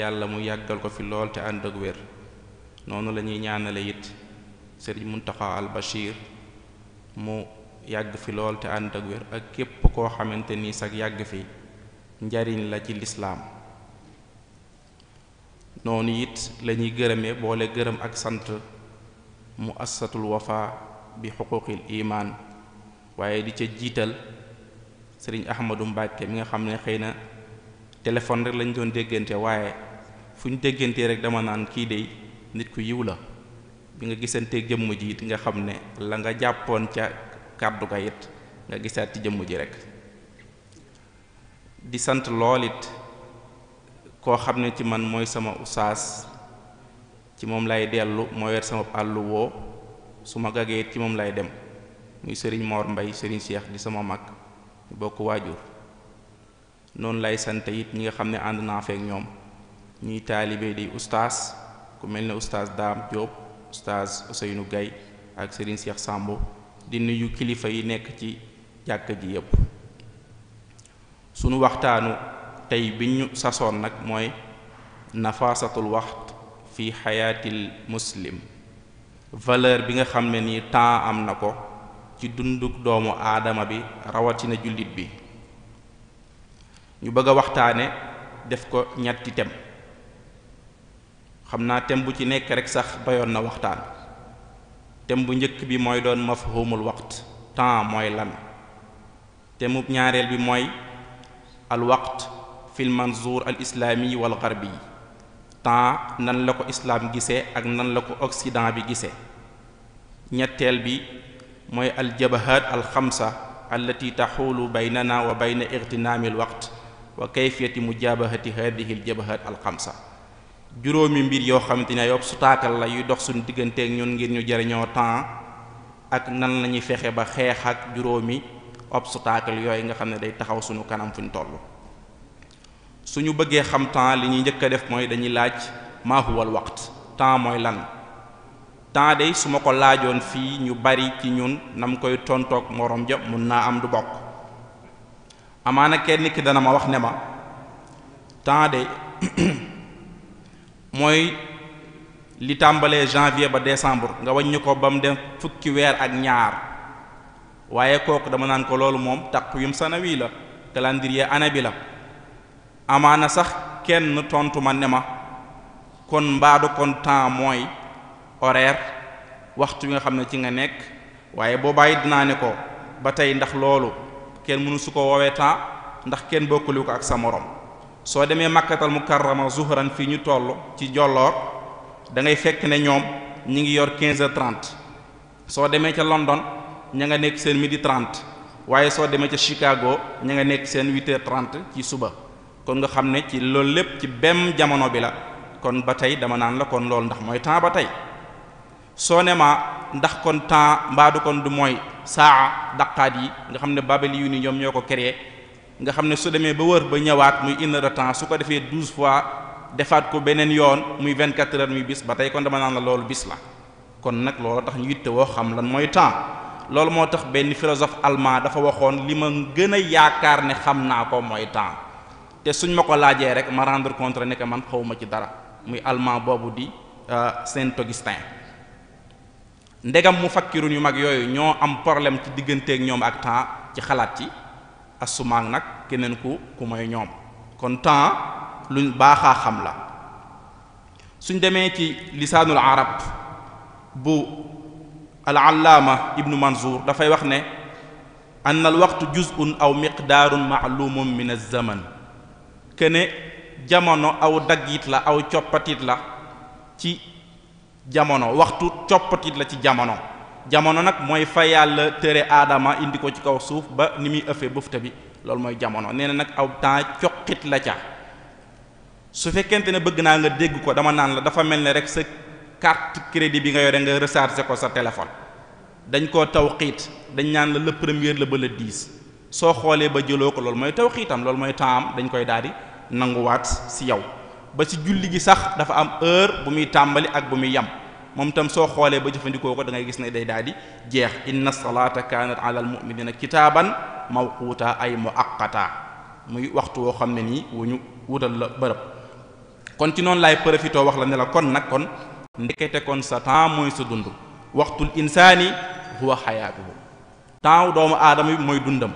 yàlla mu yàggal ko fi lool te ànd ak wér. noonu la ñuy ñaanale it sëriñ Muntaxa al Bachir mu yàgg fi lool te ànd ak wér ak képp koo xamante ni sax yàgg fi njariñ la ci lislaam. noonu it la ñuy gërëmee boole gërëm ak sant muassatul wafa bi xuquqil iman, waaye di ca jiital sëriñ Ahmadu Mbàkke mi nga xam ne xëy na téléphone rek lañ doon déggante, waaye fu ñu déggantee rek dama naan kii de nit ku yiw la. bi nga gisantee jëmm ji it nga xam ne la nga jàppoon ca kàddu ga it nga gisaat ci jëmm ji rek. di sant lool it koo xam ne ci man mooy sama usaas, ci moom lay dellu, moo wer sama àllu woo, su ma gagee it ci moom lay dem, muy sëriñ Mor Mbay sëriñ Cheikh di sama mag bokk waajur. noonu lay sant it ñi nga xam ne ànd naa feek ñoom ñuy taalibe di ustaas ku mel ne ustaas Daam Jóob, ustaas Ousseynou Gay ak sëriñ Cheikh Samb, di nuyu kilifa yi nekk ci jàkka ji yépp. sunu waxtaanu tey bi ñu sasoon nag mooy nafasatul waxt fi xayaatil muslim, valeur bi nga xam ne nii temps am na ko ci dunduk doomu aadama bi rawatina jullit bi. ñu bëgg a waxtaane def ko ñetti tem, xam naa tem bu ci nekk rek sax doyoon na waxtaan. tem bu njëkk bi mooy doon mafhumul waxt, temps mooy lan. temub ñaareel bi mooy al waxt fil manzour al islami wal garbi, temps nan la ko islaam gisee ak nan la ko occident bi gisee. ñetteel bi mooy al jabahat al xamsa allati taxulu baynana wa bayna igtinaami al waqt wa kayfiyati mujabahati hadihi al jabahat al xamsa. juróomi mbir yoo xamante ne ay obstacle la yuy dox suñu digganteeg ñun ngir ñu jariñoo temps, ak nan lañuy fexe ba xeex ak juróomi obstacle yooyu nga xam ne day taxaw suñu kanam fuñ toll. suñu bëggee xam temps li ñuy njëkk a def mooy dañuy laaj maa huwal waxt, temps mooy lan. temps day su ma ko laajoon fii ñu bari ci ñun nam koy tontoog morom ja mun naa am du bokk. amaana kenn ki dana ma wax ne ma temps de mooy li tàmbalee janvier ba décembre nga wàññi ko ba mu dem fukki weer ak ñaar, waaye kooku dama naan ko loolu moom taqwim sanawi la, calendrier année bi la. amaana sax kenn tontu ma ne ma kon mbaadu kon temps mooy horaire, waxtu wi nga xam ne ci nga nekk. waaye boobaay dinaa ne ko ba tey ndax loolu kenn mënu su ko woowee temps, ndax kenn bokkuli ko ak sa morom. soo demee makkatal mukarrama zuhran fii ñu toll ci jolloor da ngay fekk ne ñoom ñi ngi yor 15h30. soo demee ca London ña nga nekk seen 12h30, waaye soo demee ca Chicago ña nga nekk seen 8h30 ci suba. kon nga xam ne ci loolu lépp ci benn jamono bi la. kon ba tey dama naan la kon loolu ndax mooy temps ba tey. soo ne ma ndax kon temps mbaadu kon du mooy saa daqaat yi nga xam ne babel yu ni ñoom ñoo ko créé, nga xam ne su demee ba wër ba ñëwaat muy 1 heure de temps, su ko defee 12 fois defaat ko beneen yoon muy 24 heures muy bis. ba tey kon dama naan la loolu bis la. kon nag loolu tax ñu yitte woo xam lan mooy temps. loolu moo tax benn philosophe allemand dafa waxoon li ma gën a yaakaar ne xam naa ko mooy temps, te suñ ma ko laajee rek ma rendre compte ne que man xawma ci dara. muy allemand boobu di Saint-Augustin. ndegam mu fakkirun yu mag yooyu ñoo am problème ci digganteeg ñoom ak temps ci xalaat ci asumaak nag keneen ku mooy ñoom. kon temps luñ baaxaa xam la. suñ demee ci lisaanul arab bu al-allaama ibnu manzour dafay wax ne anna al waqtu juz'un aw miqdaarun ma'lumun min az-zaman, kene jamono aw daggit la aw coppatit la ci jamono. waxtu coppatit la ci jamono. jamono nag mooy fa yàlla tere aadama indi ko ci kaw suuf ba ni muy ëffee bëfta bi, loolu mooy jamono. nee na nag aw temps coqit la ca. su fekkente ne bëgg naa nga dégg ko dama naan la dafa mel ne rek sa carte crédit bi nga yore nga recharger ko sa téléphone. dañ koo tawqiit, dañ naan la le premier la ba le 10. soo xoolee ba jëloo ko loolu mooy tawqiitam, loolu mooy temps am dañ koy daal di nanguwaat si yow. ba ci julli gi sax dafa am heure bu muy tàmbali ak bu muy yam, moom tam soo xoolee ba jëfandikoo ko da ngay gis ne day daal di jeex. inna salata kanat ala al mu'minina kitaaban mawquta ay muaqqata, muy waxtu woo xam ne nii wu ñu wutal la bërëb. kon ci noonu laay profité wax la ne la kon nag kon ndekete kon sa temps mooy sa dund waxtul insaani huwa xayaatuhu temps doomu aadama bi mooy dundam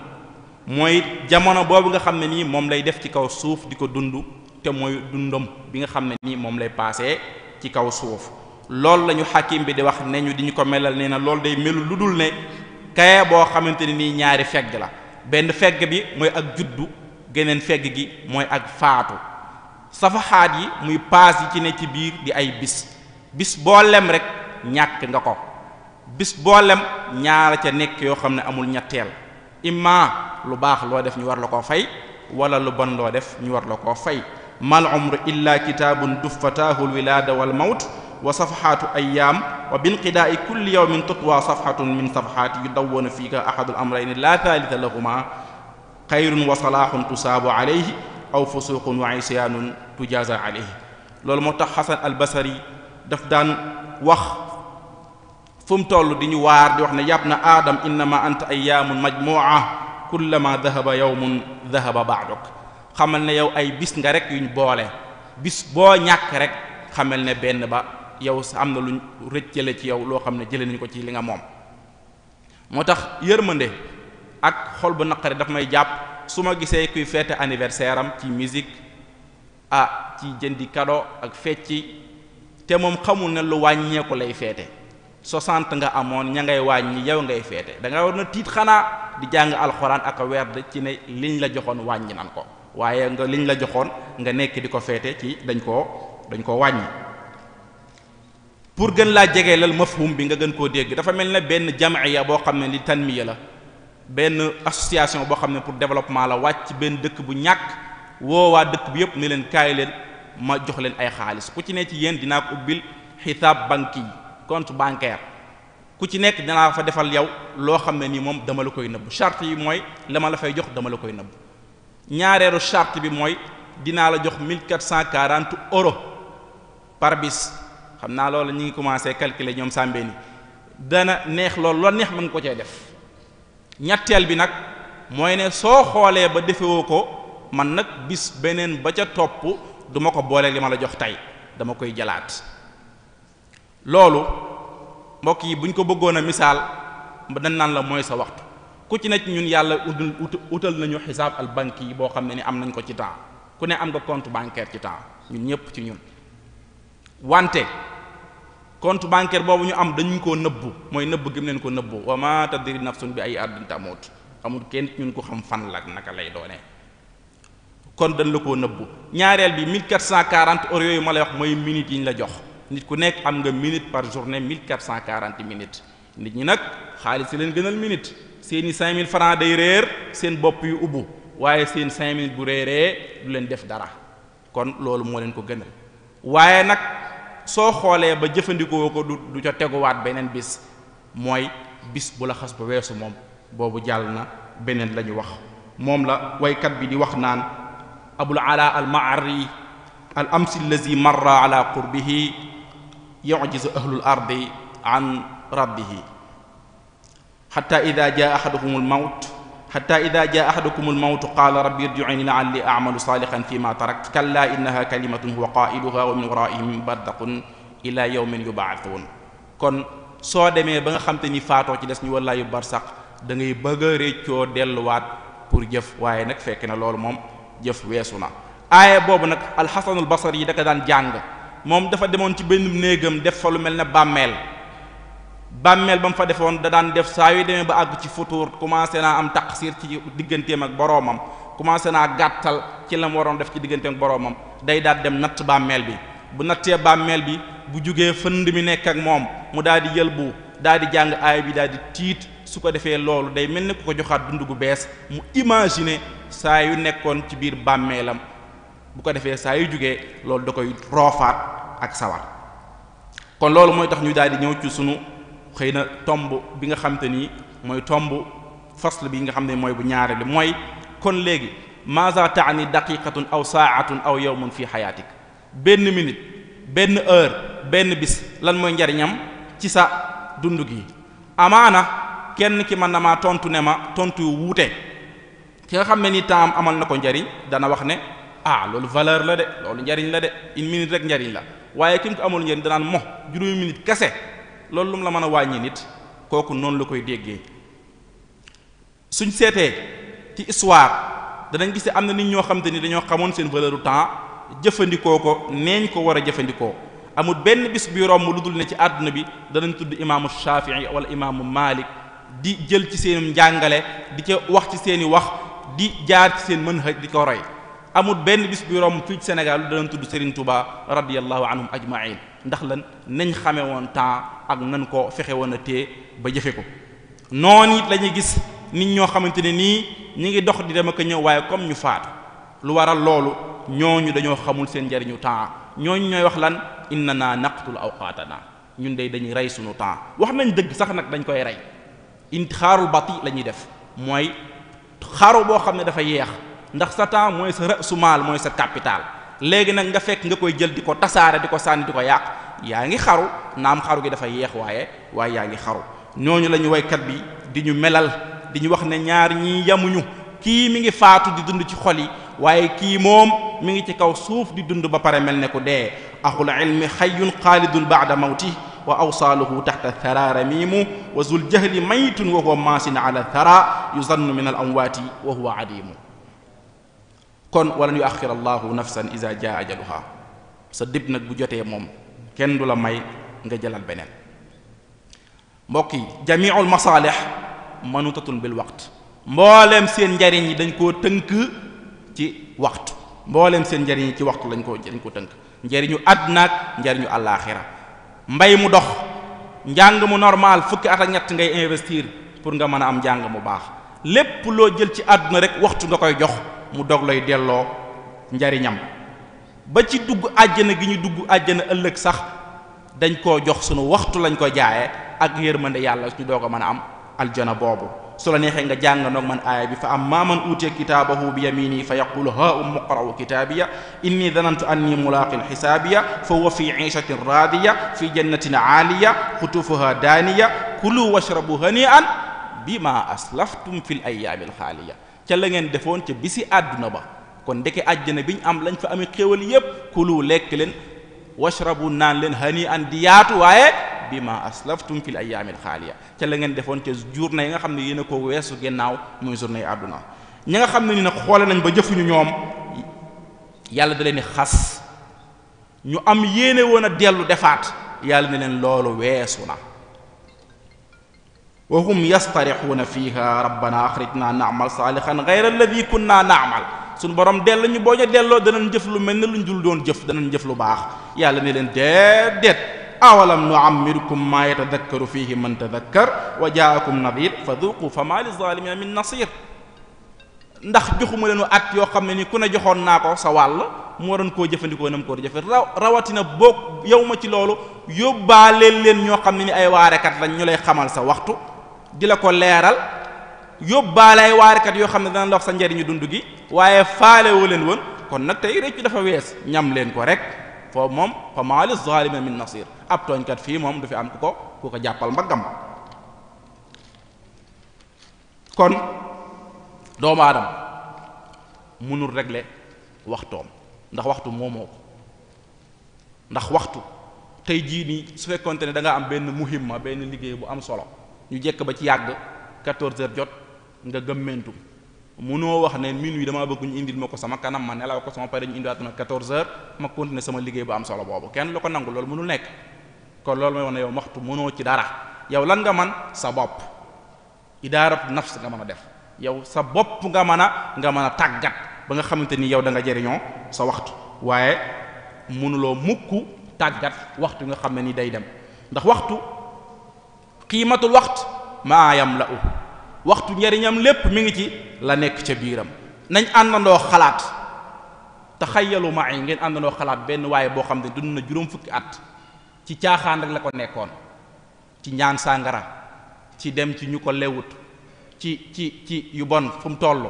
mooy jamono boobu nga xam ne nii moom lay def ci kaw suuf di ko dund te mooy dundam bi nga xam ne nii moom lay paase ci kaw suuf loolu la ñu xakim bi di wax ne ñu di ñu ko melal nee na loolu day melu lu dul ne kaye boo xamante ne nii ñaari fegg la benn fegg bi mooy ak juddu geneen fegg gi mooy ak faatu safaxaat yi muy paas yi ci ne ci biir di ay bis boo lem rek ñàkk nga ko bis boo lem ñaara ca nekk yoo xam ne amul ñetteel imma lu baax loo def ñu war la koo fay wala lu bon loo def ñu war la koo fay mal umru illa kitaabun duffataahu alwilaada wal mawt wa safaxaatu ayyaam wa binqidaai kulli yawmin tutwa safxatun min safaxaati yudawwana fiika ahadul amrayni laa thalitha lahuma xayrun wa salaaxun tusaabu alayhi aw fusuqun wa isyaanun tujaza alayhi loolu moo tax xasan albasari daf daan wax fu mu toll di ñu waar di wax ne yab na aadam innama anta ayyaamun majmu'a kullama dahaba yawmun dahaba ba'duk xamal ne yow ay bis nga rek yuñ boole bis boo ñàkk rek xamal ne benn ba yow am na luñ rëccale ci yow loo xam ne jëlee nañu ko ci li nga moom moo tax yërmande ak xol bu naqari daf may jàpp su ma gisee kuy fête anniversaire am ci musique ci jëndi cadeau ak fecci te moom xamul ne lu wàññeeku lay feete 60 nga amoon ña ngay wàññi yow ngay feete da nga war na tiit xanaa di jàng alxuraan ak werd ci ne liñ la joxoon wàññi nan ko waaye nga liñ la joxoon nga nekk di ko feete ci dañ koo wàññi pour gën laa jegeelal mafhum bi nga gën koo dégg dafa mel ne benn jamiya boo xam ne li tanmiya la benn association boo xam ne pour développement la wàcc benn dëkk bu ñàkk woowaa dëkk bi yëpp ne leen kaay leen ma jox leen ay xaalis ku ci ne ci yéen dinaa ko ubbil xisaab banque yi compte bancaire ku ci nekk dinaa fa defal yow loo xam ne nii moom dama la koy nëbb charte yi mooy la ma la fay jox dama la koy nëbb ñaareelu charte bi mooy dinaa la jox 1440 euros par bis xam naa loolu ñu ngi commencé calculer ñoom sàmbee ni dana neex loolu loo neex mën nga ko cee def ñetteel bi nag mooy ne soo xoolee ba defewoo ko man nag bis beneen ba ca topp duma ko boole li ma la jox tey dama koy jalaat loolu mbokk yi buñ ko bëggoon a misaal dañ naan la mooy sa waxtu ku ci ne ci ñun yàlla utal nañu xisaab al banque yi boo xam ne ni am nañ ko ci temps ku ne am nga compte bancaire ci temps ñun ñëpp ci ñun wante compte bancaire boobu ñu am dañu ko nëbbu mooy nëbb gi mu leen ko nëbbu wa ma tadri nafsun bi ay ardin tamut amul kenn ñun ko xam fan la naka lay doonee kon dañ la koo nëbbu ñaareel bi 1440 euros yooyu ma lay wax mooy minutes yi ñu la jox nit ku nekk am nga minute par journée 1440 minutes nit ñi nag xaalis si leen gënal minute seeni 5000 francs day réer seen bopp yu ubbu waaye seen 5 minutes bu réeree du leen def dara kon loolu moo leen ko gënal waaye nag soo xoolee ba jëfandikoo ko du ca teguwaat beneen bis mooy bis bu la xas ba weesu moom boobu jàll na beneen la ñu wax moom la waykat bi di wax naan abul ala al ma'ari al amsi allazi marra ala qurbihi yu'jizu ahlul ardi an rabbihi hatta idha jaa ahadukumul mawt hatta idha jaa ahadukumul mawt qala rabbi irji'ni la'alli a'malu salihan fima tarakt kalla innaha kalimatun huwa qailuha wa min wara'ihim barzaqun ila yawmin yub'athun kon soo demee ba nga xam te ni faatoo ci des ñu wallaayu barsaq da ngay bëgg a réccoo delluwaat pour jëf waaye nag fekk na loolu moom jëf weesu na aaya boobu nag alxasanul basari yi da ko daan jàng moom dafa demoon ci benn néegam def fa lu mel ne bàmmeel ba mu fa defoon da daan def saa yu demee ba àgg ci futuur commencé naa am taqsir ci digganteem ak boroomam commencé naa gàttal ci la mu waroon def ci digganteem ak boroomam day daal dem natt bàmmeel bi bu nattee bàmmeel bi bu jugee fënd mi nekk ak moom mu daal di yëlbu daal di jàng aaya bi daal di tiit su ko defee loolu day mel ni ku ko joxaat dund gu bees mu imaginer saa yu nekkoon ci biir bàmmeelam bu ko defee saa yu jugee loolu da koy roofaat ak sawar kon loolu mooy tax ñu daal di ñëw ci sunu xëy na tomb bi nga xam te ni mooy tomb fasl bi nga xam ne mooy bu ñaareelu mooy kon léegi maza taani daqiqatun aw saatun aw yawmun fi xayaatik benn minute benn heure benn bis lan mooy njariñam ci sa dund gi amaana kenn ki mën na maa tontu ne ma tontu yu wuute ki nga xam ne ni temps amal na ko njariñ dana wax ne loolu valeur la de loolu njariñ la de une minute rek njariñ la waaye ki mu ko amul njariñ danaan mo juróomi minute kese loolu lu mu la mën a wàññi nit kooku noonu la koy déggee. suñ seetee ci histoire danañ gis am na nit ñoo xam te ni dañoo xamoon seen valeur du temps jëfandikoo ko neeñ ko war a jëfandikoo. amul benn bis bi romb lu dul ne ci àdduna bi danañ tudd imaamu Shafii wala imaamu Malik di jël ci seen njàngale di ca wax ci seeni wax di jaar ci seen manhaj di ko roy. amul benn bis bi romb fii ci Sénégal lu danañ tudd Serigne Touba radiyallahu anhum ajmain ndax lan nañ xame woon temps ak nan ko fexe woon a téye ba jëfe ko. noonu it la ñuy gis nit ñoo xamante ne nii ñi ngi dox di dem ak ñëw waaye comme ñu faatu lu waral loolu ñooñu dañoo xamul seen njariñu temps ñooñu ñooy wax lan innana naqtul awqaatana ñun de dañuy rey sunu temps wax nañ dëgg sax nag dañ koy rey intixaarul bati la ñuy def mooy xaru boo xam ne dafa yeex ndax sa temps mooy sa ra'su maal mooy sa capital léegi nag nga fekk nga koy jël di ko tasaare di ko sànni di ko yàq yaa ngi xaru naam xaru gi dafa yeex waaye yaa ngi xaru ñooñu la ñu waykat bi di ñu melal di ñu wax ne ñaar ñii yamuñu kii mi ngi faatu di dund ci xol yi waaye kii moom mi ngi ci kaw suuf di dund ba pare mel ne ku dee axul ilmi xayyun xaalidun ba'da mawti wa awsaaluhu taxta thara ramimu wa zul jahli maytun wa huwa maasin ala thara yuzannu min al amwaati wa huwa adimu kon walan yu axir allahu nafsan iza jaa ajaluha sa dib nag bu jotee moom kenn du la may nga jëlal beneen mbokk yi jamiul masaalih manutatun bil waqt mbooleem seen njariñ yi dañ koo tënk ci waxtu mbooleem seen njariñ yi ci waxtu lañ ko tënk njariñu àdduna ak njariñu àllaaxira mbay mu dox njàng mu normal fukki at ak ñett ngay investir pour nga mën a am njàng mu baax lépp loo jël ci àdduna rek waxtu nga koy jox mu dog lay delloo njariñam ba ci dugg àjjana gi ñu dugg àjjana ëllëg sax dañ koo jox sunu waxtu lañ ko jaayee ak yërmande yàlla ñu doog a mën a am aljana boobu su la neexee nga jàng noog man aaya bi fa amma man utiya kitaabahu bi yamini fa yaqulu ha umqra'u kitaabiya inni danantu anni mulaqin xisaabiya fa huwa fi ishatin raadiya fi jannatin aaliya xutufuha daaniya kulu washrabu hani'an bima aslaftum fil ayyaamil xaaliya ca la ngeen defoon ca bisi àdduna ba kon ndeke àjjana biñ am lañ fa amee xéwal yépp kulu lekk leen washrabu naan leen hani'an di yaatu waaye bima aslaftum fil ayyaamil xaaliya ca la ngeen defoon ca journée yi nga xam ne yéen a ko weesu gennaaw muy journée yi àdduna ñi nga xam ne ni nag xoole nañ ba jëfuñu ñoom yàlla da leen di xas ñu am yéene woon a dellu defaat yàlla ne leen loolu weesu na wa hum yastarixuuna fiha rabbana axrijna na'mal saalihan gayra alladi kunna na'mal suñu borom dellu ñu boo ñu delloo danañ jëf lu mel ne luñ dul doon jëf danañ jëf lu baax yàlla ne leen déedéet awalam nu'ammirkum ma yatadakkaru fihi man tadakkar wa jaakum nadir fa duqu fa ma lizalimina min nasir ndax joxuma leenu at yoo xam ne ni ku ne joxoon naa ko sa wàll mu waroon koo jëfandikoo nam ko war a jëfe rawatina boog yow ma ci loolu yóbbaaleel leen ñoo xam ne ni ay waarekat lañ ñu lay xamal sa waxtu di la ko leeral yóbbaale ay waarekat yoo xam ne dana la wax sa njariñu dund gi waaye faale woo leen woon kon nag tey réccu dafa wees ñam leen ko rek foofu moom fa ma lizalimina min nasir ab tooñkat fii moom du fi am ku ko jàppal mbaggam kon doomu aadama mënul régler waxtoom ndax waxtu moomoo ko ndax waxtu tey jii nii su fekkonte ne da nga am benn muhimma benn liggéey bu am solo ñu jekk ba ci yàgg 14 heures jot nga gëmmentu mënoo wax ne minuit dama bëgg ñu indil ma ko sama kanam ma nelaw ko sama pare ñu indiwaat ma 14 heures ma continuer sama liggéey bu am solo boobu kenn lu ko nangu loolu mënul nekk kon loolu mooy wax ne yow waxtu mënoo ci dara yow lan nga man sa bopp idaaratu nafs nga mën a def yow sa bopp nga mën a tàggat ba nga xamante ni yow da nga jëriñoo sa waxtu waaye mënuloo mukk tàggat waxtu nga xam ne ni day dem ndax waxtu qiimatul waxt maa yamla'u waxtu njariñam lépp mi ngi ci la nekk ca biiram nañ àndandoo xalaat taxayyalu ma'i ngeen àndandoo xalaat benn waaye boo xam ne dund na juróom fukki at ci caaxaan rek la ko nekkoon ci ñaan sàngara ci dem ci ñu ko lewut ci yu bon fu mu toll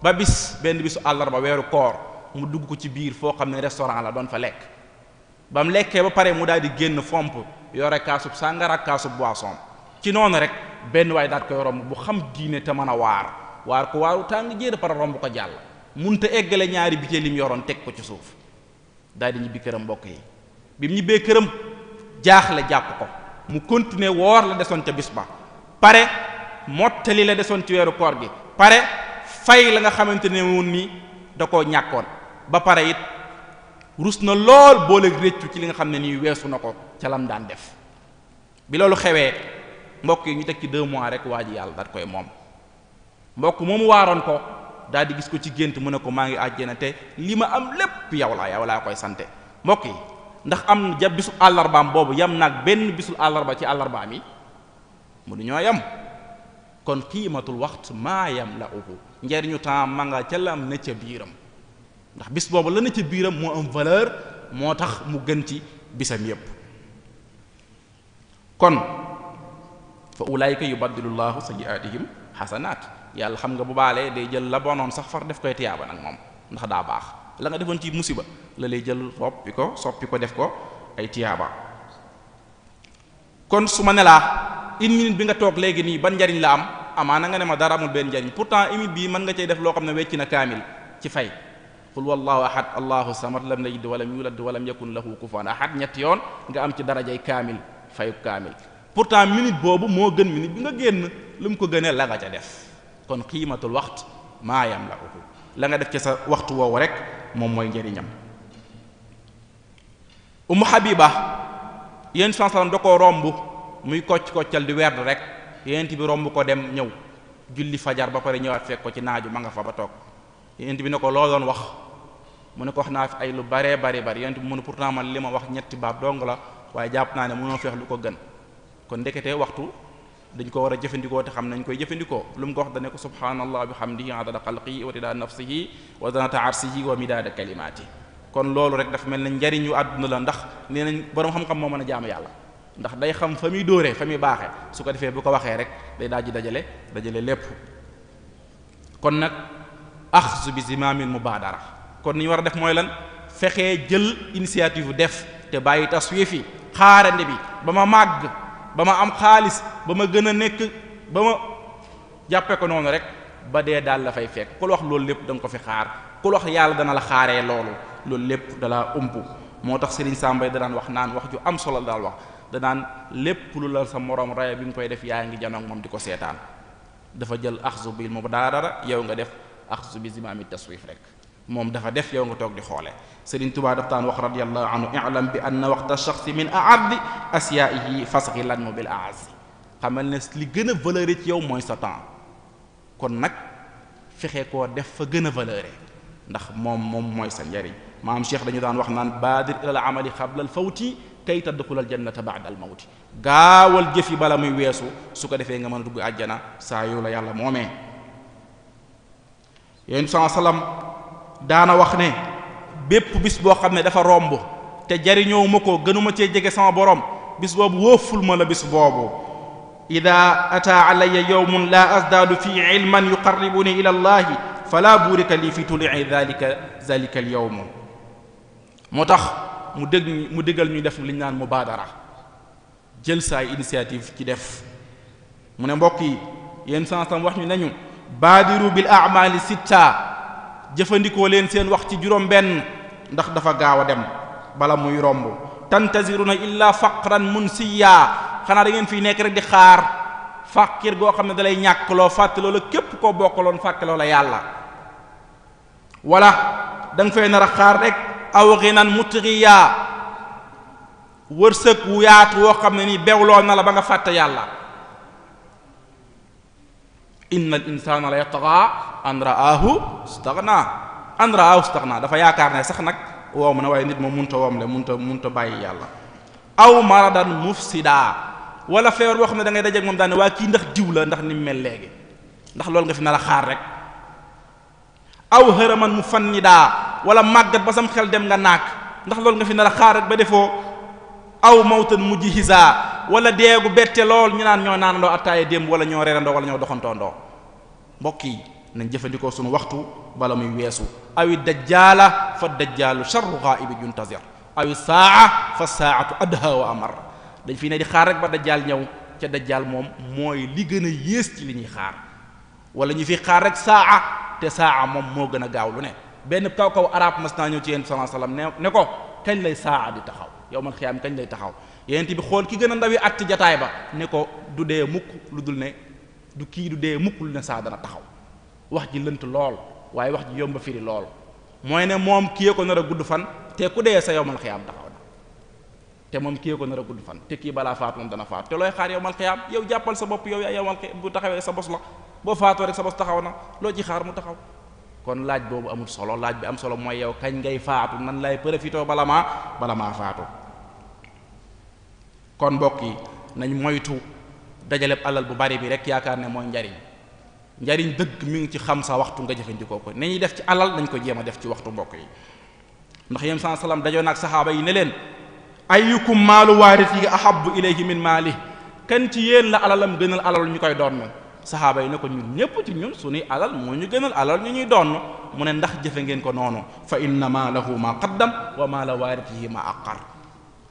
ba benn bisu àllarba weeru koor mu dugg ko ci biir foo xam ne restaurant la doon fa lekk ba mu lekkee ba pare mu daal di génn fomp yore kaasub sàngara ak kaasub boisson ci noonu rek benn waaye daat koy romb bu xam diine te mën a waar ko waaru tàng jéer para romb ko jàll munta eggale ñaari biteel lim yoroon teg ko ci suuf daal di ñibbi këram mbokk yi bi mu ñibbee këram jaaxle jàpp ko mu continuer woor la desoon ca bis ba pare mottali la desoon ci weeru koor gi pare fay la nga xamante ne woon ni da koo ñàkkoon ba pare it rus na lool booleeg réccu ci li nga xam ne nii weesu na ko ca lam daan def bi loolu xewee mbokk yi ñu teg ci 2 mois rek waa ji yàlla daat koy moom mbokk moomu waaroon ko daal di gis ko ci gént mu ne ko maa ngi àjjana te li ma am lépp yow laa koy sante mbokk yi ndax am ja bisu àllarbaam boobu yam naag benn bisul àllarba ci àllarbaam yi mu du ñoo yam kon qiimatul waxt maa yam la uhu njariñu temps ma nga ca lam ne ca biiram ndax bis boobu la ne ca biiram moo am valeur moo tax mu gën ci bisam yépp kon fa ulaayika yubaddilu llahu sayyi'aatihim xasanaat yàlla xam nga bu baalee day jël la bonoon sax far def koy tiyaaba nag moom ndax daa baax la nga defoon ci musiba la lay jël soppi ko def ko ay tiyaaba kon su ma ne laa 1 minute bi nga toog léegi nii ban njariñ la am amaana nga ne ma dara amul benn njariñ pourtant 1 minute bii mën nga cay def loo xam ne wecc na kaamil ci fay qul wallahu ahad allahu samad lam yalid walam yulad walam yakun lahu kufuwan ahad ñetti yoon nga am ci darajay kaamil fayu kaamil pourtant minute boobu moo gën minute bi nga génn lu mu ko gënee la nga ca def kon qiimatul waxt maa yam la uhu la nga def ci sa waxtu woowu rek moom mooy njëriñam Ummu Habiba yéen sansalam da koo romb muy koccal di werd rek yéent bi romb ko dem ñëw julli fajar ba pare ñëwaat fekk ko ci naaju ma nga fa ba toog yéent bi ne ko loo doon wax mu ne ko wax naa fi ay lu baree bari yéent bi mu ne pourtant man li ma wax ñetti baat dong la waaye jàpp naa ne mënoo feex lu ko gën kon ndeketee waxtu dañ ko war a jëfandikoo te xam nañ koy jëfandikoo lu mu ko wax dane ko subhanallah bihamdihi adada xalqihi wa tidaada nafsihi wa zanata arsihi wa midaada kalimaati kon loolu rek dafa mel ne njariñu àdduna la ndax nee nañ boroom xam-xam moo mën a jaamu yàlla ndax day xam fa muy dóoree fa muy baaxee su ko defee bu ko waxee rek day daal di dajale lépp kon nag axzu bi zimaamil mubaadara kon ni ñu war a def mooy lan fexee jël initiative def te bàyyi taswiif yi xaarande bi ba ma màgg ba ma am xaalis ba ma gën a nekk ba ma jàppe ko noonu rek ba dee daal la fay fekk ku la wax loolu lépp da nga ko fi xaar ku la wax yàlla dana la xaaree loolu lépp dala ump moo tax Serigne Sambay da daan wax naan wax ju am solo daal wax da daan lépp lu la sa morom raya bi nga koy def yaa ngi janoog moom di ko seetaan dafa jël axzu bil mubaadara yow nga def axzu bi zimaami taswif rek moom dafa def yow nga toog di xoole Serigne Touba daf taan wax radiyallahu anhu i'lam bi anna waqta shakhsi min a'addi asya'ihi fasghilan bil a'azzi xamal ne li gën a valeur ci yow mooy sa temps kon nag fexe koo def fa gën a valeur ndax moom mooy sa njariñ maam Cheikh dañu daan wax naan baadir ilal amali qabla al fawti kay tadxulal jannata ba'da al mawti gaawal jëfi bala muy weesu su ko defee nga mën a dugg àjjana saa yu la yàlla moomee yéen sallam daana wax ne bépp bis boo xam ne dafa romb te jariñoo ma ko gënuma cee jege sama borom bis boobu wóoful ma la bis boobu ida ata alayya yawmun la azdaadu fi ilman yuqarribuni ila allahi fala burika lii fi tulii zalika al yawm moo tax mu déggal ñu def li ñu naan mubaadara jël saay initiative ci def mu ne mbokk yi yéen sansam wax ñu nañu baadiru bil a'mali sitta jëfandikoo leen seen wax ci juróom benn ndax dafa gaaw a dem bala muy romb tantaziruna illa faqran munsiya xanaa da ngeen fii nekk rek di xaar fàqir goo xam ne dalay ñàkk loo fàtte loola képp koo bokkaloon fàtte loola yàlla wala da nga fay nar a xaar rek aw ghinan mutghiya wërsëg wu yaatu woo xam ne nii bewloo na la ba nga fàtte yàlla inna al insana la yatgha an ra'ahu istaghna dafa yaakaar ne sax nag woom na waaye nit moom munta woom le munta bàyyi yàlla aw maradan mufsida wala feebar boo xam ne da ngay dajeek moom daane waa kii ndax diw la ndax ni mu mel léegi ndax loolu nga fi nar a xaar rek aw hëraman mu fannida wala màggat ba sam xel dem nga naak ndax loolu nga fi nar a xaar rek ba defoo aw mawtan mujhiza wala deegu bette lool ñu naan ñoo naanandoo attaaya démb wala ñoo reerandoo wala ñoo doxantoondoo mbokk yi nañ jëfandikoo suñu waxtu bala muy weesu awi dajjaala fa dajjaalu sharru ghaibi yuntazir awi saa fa saatu adha wa amar dañ fii ne di xaar rek ba dajjaal ñëw ca dajjaal moom mooy li gën a yées ci li ñuy xaar wala ñu fi xaar rek saa te saa moom moo gën a gaaw lu ne. benn kaw arab mas naa ñëw ci yéen sallallahu alayhi wasallam ne ko kañ lay saa di taxaw yawmal xiyaam kañ lay taxaw yéen bi xool ki gën a ndawi at ci jataay ba ne ko du dee mukk lu dul ne du dee mukk lu ne saa dana taxaw. wax ji lënt lool waaye wax ji yomba firi lool mooy ne moom kii ko nar a gudd fan te ku dee sa yawmal xiyaam taxaw na te moom kii ko nar a gudd fan te kii balaa faatu moom dana faatu te looy xaar yawmal xiyaam yow jàppal sa bopp yow yaa yawmal xiyaam bu taxawee sa bos la boo faatoo rek sa bos taxaw na loo ci xaar mu taxaw. kon laaj boobu amul solo laaj bi am solo mooy yow kañ ngay faatu nan lay profité bala maa faatu. kon mbokk yi nañ moytu dajaleb alal bu bari bi rek yaakaar ne mooy njariñ dëgg mi ngi ci xam sa waxtu nga jëfandikoo ko ni ñuy def ci alal dañ ko jéem a def ci waxtu mbokk yi. ndax yéen saa salaam dajoon ak saxaaba yi ne leen ayyukum maalu waarisi ahabbu ilayhi min maali kan ci yéen la alalam gënal alal ñu koy doon saxaaba yi ne ko ñun ñépp ci ñun suñuy alal moo ñu gënal alal ñu ñuy doon mu ne ndax jëfe ngeen ko noonu fa inna maalahu ma qaddam wa maala waarisihi ma aqar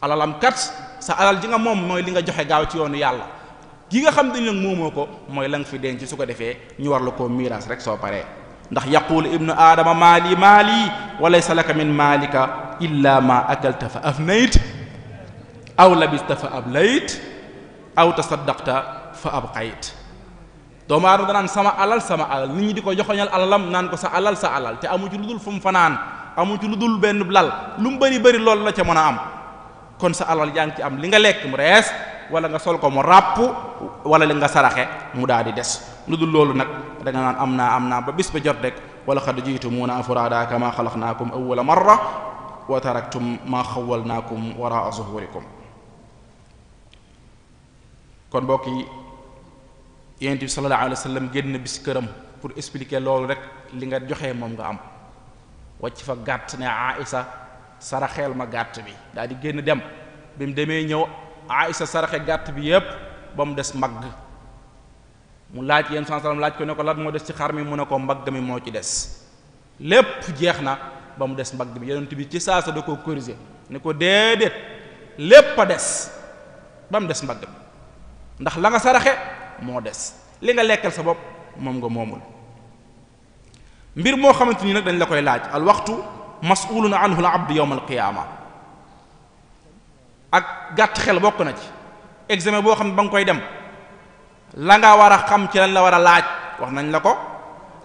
alalam kat sa alal ji nga moom mooy li nga joxe gaaw ci yoonu yàlla gi nga xam dañ nag moomoo ko mooy la nga fi denc su ko defee ñu war la koo miiras rek soo paree ndax yaqulu ibnu aadama maali wa laysa laka min maalika illa ma akalta fa afnayt aw labista fa ablayt aw tasaddaqta fa abqayt. doomu aadama danaan sama alal nit ñi di ko joxoñal alalam naan ko sa alal te amu ci lu dul fu mu fanaan amu ci lu dul benn lal lu mu bëri loolu la ca mën a am kon sa alal yaa ngi ci am li nga lekk mu rees wala nga sol ko mu ràpp wala li nga saraxe mu daal di des lu dul loolu nag da nga naan am naa ba bis ba jot rek wala qad ji'tumuuna afraada kama xalaqnaakum awwala marra wa taraktum ma xawwalnaakum waraa zuhurikum. kon mbokk yi yonent bi sallallahu alayhi wa sallam génn bis këram pour expliquer loolu rek li nga joxe moom nga am wàcc fa gàtt ne Aïsa saraxeel ma gàtt bi daal di génn dem bi mu demee ñëw Aïsa saraxe gàtt bi yépp ba mu des mbagg mu laaj yéen sallam laaj ko ne ko lan moo des ci xar mi mu ne ko mbagg mi moo ci des lépp jeex na ba mu des mbagg bi yonent bi ci saasa da koo corriger ne ko déedéet lépp a des ba mu des mbagg bi ndax la nga saraxe moo des li nga lekkal sa bopp moom nga moomul. mbir moo xamante ni nag dañ la koy laaj al waxtu mas'ulun anhu al abd yawm al qiyaama ak gàtt xel bokk na ci examen boo xam ne ba nga koy dem la nga war a xam ci lañ la war a laaj wax nañ la ko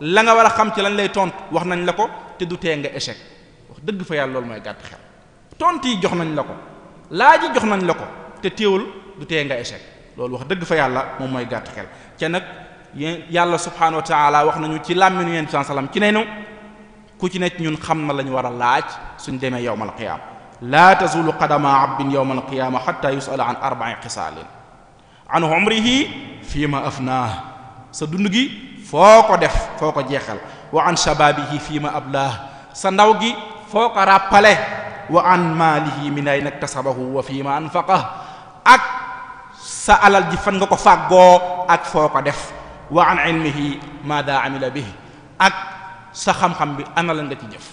la nga war a xam ci lañ lay tontu wax nañ la ko te du tee nga échec wax dëgg fa yàlla loolu mooy gàtt xel tontu yi jox nañ la ko laaj yi jox nañ la ko te teewul du tee nga échec loolu wax dëgg fa yàlla moom mooy gàtt xel ca nag yàlla subhanahu wa taala wax nañu ci làmminu yéen sallam ci nenu ku ci nekk ñun xam na la ñu war a laaj suñ demee yawmal qiyaama laa tazulu qadama abdin yawmal qiyaama hatta yus'ala an arba'i xisaalin an umrihi fii ma afnaah sa dund gi foo ko def foo ko jeexal wa an shababihi fii ma ablaah sa ndaw gi foo ko ràppale wa an maalihi min ayna iktasabahu wa fii ma anfaqah ak sa alal ji fan nga ko fàggoo ak foo ko def wa an ilmihi maada amila bihi ak sa xam-xam bi ana la nga ci jëf.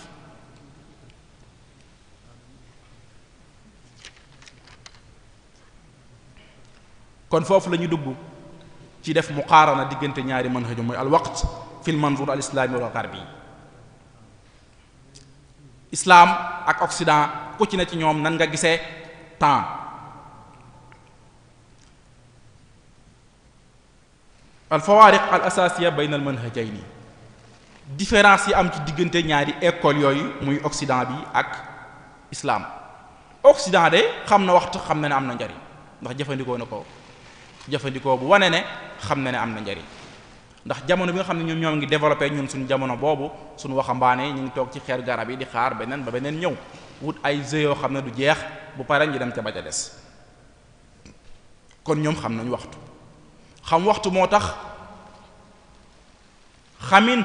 kon foofu la ñu dugg ci def muqaarana diggante ñaari manhaju mooy al waqt fi l manzur al islami wal gharbi islam ak occident ku ci ne ci ñoom nan nga gisee temps. al fawaariq al asasiya bayna al manhajayni différence yi am ci diggante ñaari école yooyu muy occident bi ak islam. occident de xam na waxtu xam na ne am na njariñ ndax jëfandikoo bu wane ne xam na ne am na njariñ ndax jamono bi nga xam ne ñoom ngi développé ñun suñu jamono boobu suñu waxambaane ñu ngi toog ci xeer garab yi di xaar beneen ba beneen ñëw wut ay jeux yoo xam ne du jeex bu pare ñu dem ca ba ca des kon ñoom xam nañu waxtu. xam waxtu moo tax xamin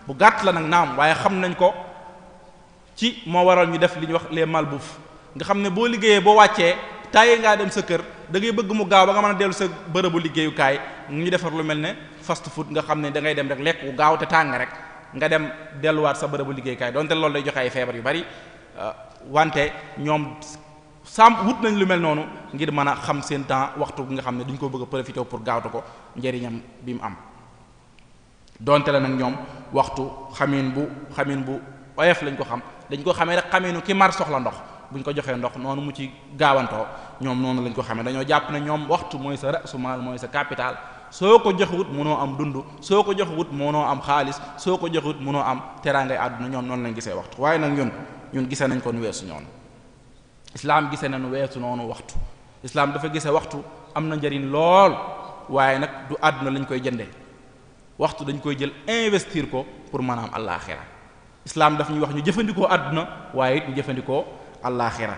bu gàtt la nag naam waaye xam nañ ko ci moo waral ñu def li ñuy wax les malboufs nga xam ne boo liggéeyee boo wàccee tàyyee ngaa dem sa kër da ngay bëgg mu gaaw ba nga mën a dellu sa bërëbu liggéeyukaay ñu defar lu mel ne fast food nga xam ne da ngay dem rek lekk bu gaaw te tàng rek nga dem delluwaat sa bërëbu liggéeyukaay donte loolu day joxe ay feebar yu bari wante ñoom wut nañ lu mel noonu ngir mën a xam seen temps waxtu bi nga xam ne duñ ko bëgg a profiter pour gaawtu ko njëriñam bi mu am. donte la nag ñoom waxtu xamin bu oyof lañ ko xam, dañ ko xamee rek xaminu ki mar soxla ndox buñ ko joxee ndox noonu mu ci gaawantoo ñoom noonu lañ ko xamee. dañoo jàpp ne ñoom waxtu mooy sa rasu maal mooy sa capital, soo ko joxewut mënoo am dund, soo ko joxewut mënoo am xaalis, soo ko joxewut mënoo am teraangay àdduna. ñoom noonu lañ gisee waxtu. waaye nag ñun gisee nañ ko nu weesu ñoonu. islaam gisee nañu weesu noonu waxtu. islaam dafa gisee waxtu am na njariñ lool, waaye nag du àdduna lañ koy jënde. waxtu dañ koy jël investir ko pour mën a am àllaaxira. islaam daf ñuy wax ñu jëfandikoo àdduna waaye it ñu jëfandikoo àllaaxira.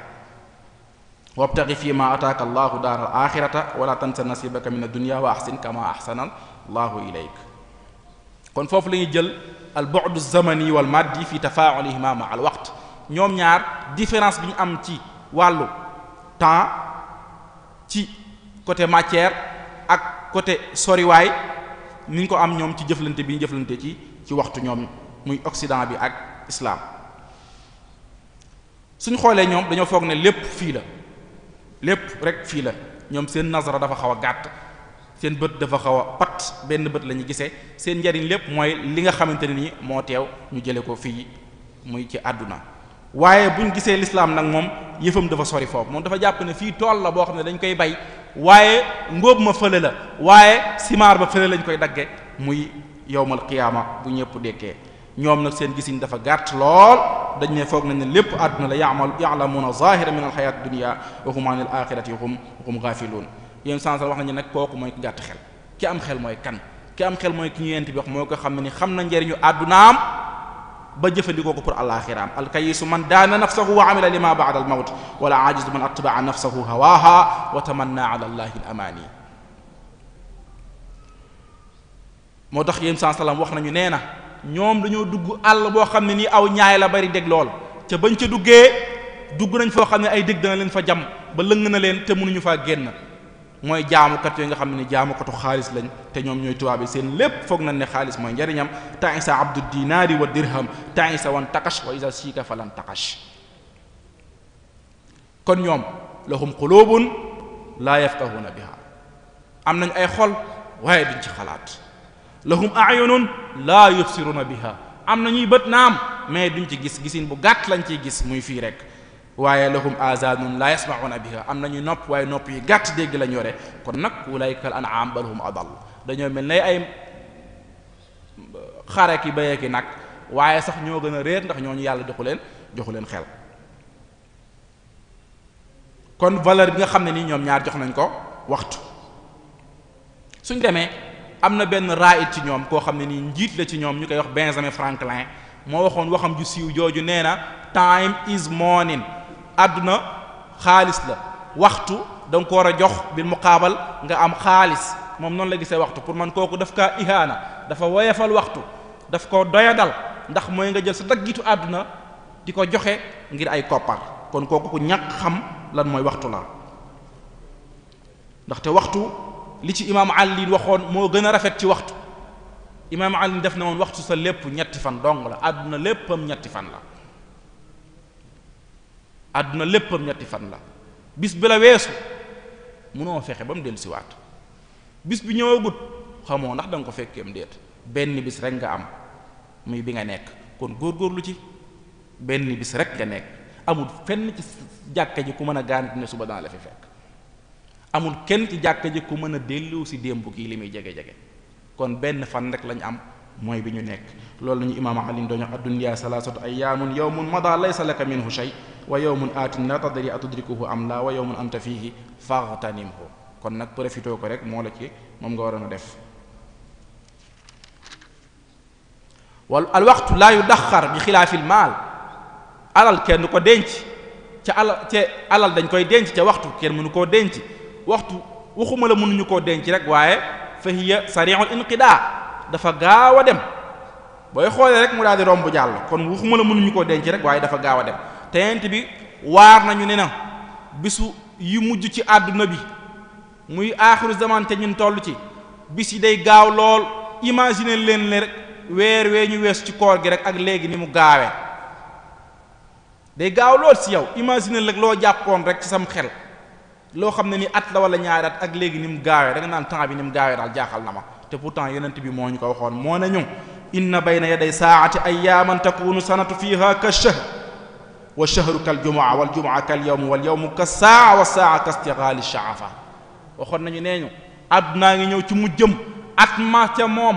wabtaghi fi ma ataaka allahu daaral axirata wala tansa nasibaka min ad-dunya wa ahsin kama ahsana allahu ilayk. kon foofu la ñuy jël al bu'd az-zamani wal maddi fi tafaa'ulihima ma al waqt. ñoom ñaar différence bi ñu am ci wàllu temps ci côté matière ak côté soriwaay ni ñu ko am ñoom ci jëflante bi ñu jëflante ci waxtu ñoom muy Occident bi ak islam. suñ xoolee ñoom dañoo foog ne lépp fii la, lépp rek fii la. ñoom seen nazara dafa xaw a gàtt, seen bët dafa xaw a pat, benn bët la ñu gisee. seen njariñ lépp mooy li nga xamante ne ni moo teew ñu jële ko fii muy ci àdduna. waaye buñ gisee l'islam nag moom yëfam dafa sori foofu. moom dafa jàpp ne fii tool la boo xam ne dañ koy bay, waaye ngóob ma fële la, waaye simaar ba fële lañ koy dagge muy yawmal qiyaama bu ñëpp dekkee. ñoom nag seen gisiñ dafa gàtt lool, dañ ne foog nañ ne lépp àdduna la ya'lamuuna zaahira min al-hayaati dunya wa hum anil aaxirati hum gaafiluun. yéen sans wax nañu nag kooku mooy ki gàtt xel. ki am xel mooy kan? ki am xel mooy ki ñu yent bi wax moo ko xam ne ni xam na njariñu àddunaam ba jëfandikoo ko pour alaxiraam. alkayisu man daana nafsahu wa amila lima ba'da al mawt wala ajizu man atba'a nafsahu hawaha wa tamanna ala allahi al amani. moo tax yéen saa salaam wax nañu nee na ñoom dañoo dugg àll boo xam ne nii aw ñaay la bari dégg lool, ca bañ ca dugg nañ foo xam ne ay dégg dana leen fa jam ba lëng na leen te mënuñu faa génn. mooy jaamukat yooyu nga xam ne ni jaamukatu xaalis lañ, te ñoom ñooy tubaab yi seen lépp foog nañ ne xaalis mooy njariñam. ta'isa abdu dinaari wa dirham ta'isa wan taqash wa iza siika falan taqash. kon ñoom lahum qulubun laa yafqahuna biha, am nañ ay xol waaye duñ ci xalaat. lahum a'yunun laa yubsiruna biha, am nañuy bët naam mais duñ ci gis, gisin bu gàtt lañ ciy gis muy fii rek. waaye lahum azanun la yasma'una biha, am nañu nopp waaye nopp yi gàtt dégg lañ yore. kon nag ulaika al an'am bal hum adall, dañoo mel ne ay xare ki béyee ki nag, waaye sax ñoo gën a réer ndax ñooñu yàlla joxu leen xel. kon valeur bi nga xam ne nii ñoom ñaar jox nañ ko waxtu. suñ demee am na benn raïd ci ñoom koo xam ne nii njiit la ci ñoom ñu koy wax Benjamin Franklin, moo waxoon waxam ju siiw jooju nee na time is money. àdduna xaalis la, waxtu da nga ko war a jox bil muqaabal nga am xaalis. moom noonu la gisee waxtu. pour man kooku daf kaa ihaana, dafa woyefal waxtu, daf ko doyadal, ndax mooy nga jël sa daggitu àdduna di ko joxe ngir ay koppar. kon kooku ku ñàkk xam lan mooy waxtu la. ndaxte waxtu li ci imaam Ali waxoon moo gën a rafet ci waxtu. imaam Ali def na woon waxtu sa lépp ñetti fan dong la, àdduna léppam ñetti fan la. àdduna léppam ñetti fan la. bis bi la weesu munoo fexe ba mu dellu siwaat, bis bi ñëwagut xamoo ndax da nga ko fekkeem déet. benn bis rek nga am muy bi nga nekk, kon góorgóorlu ci. benn bis rek nga nekk, amul fenn ci jàkka ji ku mën a garanti ne suba dana la fi fekk, amul kenn ci jàkka ji ku mën a dellu si démb kii li muy jege-jege. kon benn fan rek lañ am mooy bi ñu nekk. loolu la ñu imaam Ali doon wax ad-dunya salaasatu ayyaamun yawmun madaa laysa laka minhu shay wa yawmun aatin la tadri atudrikuhu am la wa yawmun anta fihi faghtanimhu. kon nag profité ko rek moo la ci moom nga waroon a def. wal al waxtu laa yudaxxar bi xilaafil maal. alal kenn ko denc ca alal dañ koy denc ca waxtu kenn mënu koo denc. waxtu waxuma la mënuñu koo denc rek, waaye fa hiya sari'ul inqidaa, dafa gaaw a dem. booy xoolee rek mu daal di romb jàll. kon waxuma la mënuñu koo denc rek, waaye dafa gaaw a dem. te yent bi waar nañu ne na bisu yu mujj ci àdduna bi muy aaxiru zaman te ñun toll ci, bis yi day gaaw lool. imaginer leen rek weer wee ñu weesu ci koor gi rek ak léegi ni mu gaawee, day gaaw lool si yow. imaginer rek loo jàppoon rek ci sam xel, loo xam ne ni at la wala ñaari at, ak léegi ni mu gaawee da nga naan temps bi ni mu gaawee daal jaaxal na ma. te pourtant yonent bi moo ñu ko waxoon moo ne ñu inna bayna yaday saa'ati ayyaaman takunu sanatu fiha ka shahr wa shahru kal jumaa wal jumaa kal yawm wal yawmu ka saa wa saa ka istighali sha'afa waxoon nañu nee ñu àddunaa ngi ñëw ci mu jëm at ma ca moom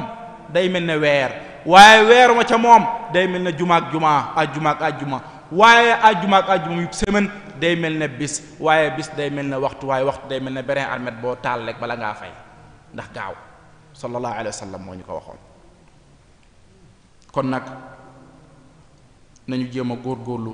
day mel ne weer waaye weer ma ca moom day mel ne jumaak jumaa ajjumaak ajjuma waaye ajjumaak ajjuma yu semaine day mel ne bis waaye bis day mel ne waxtu waaye waxtu day mel ne beneen almet boo taal rek bala ngaa fay ndax gaaw sallallahu alayhi wa sallam moo ñu ko waxoon kon nag nañu jéem a góorgóorlu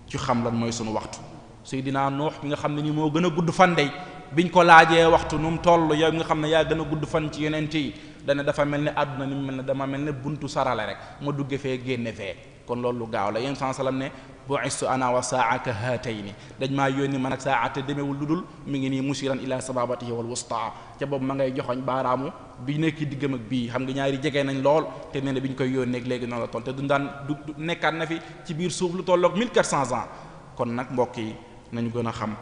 ci xam lan mooy sunu waxtu Seydina Nuux bi nga xam ne ni moo gën a gudd fan dey biñ ko laajee waxtu nu mu toll yow nga xam ne yaa gën a gudd fan ci yonent yi dana dafa mel ne àdduna ni mu mel ne dama mel ne buntu sarale rek ma dugge fee génne fee kon loolu gaaw la yéen sallam ne bu'istu ana wa saa'aka haatayni dañ maa yónni man ak saa'ate demewul lu dul mi ngi nii musiran ila sababatihi wal wusta ca boobu ma ngay joxoñ baaraamu bi nekk diggam ak bii xam nga ñaari jege nañ lool te nee na bi ñu koy yónnee léegi noonu la toll te du daan du nekkaat na fi ci biir suuf lu tolloog 1400 ans kon nag mbokk yi nañu gën a xam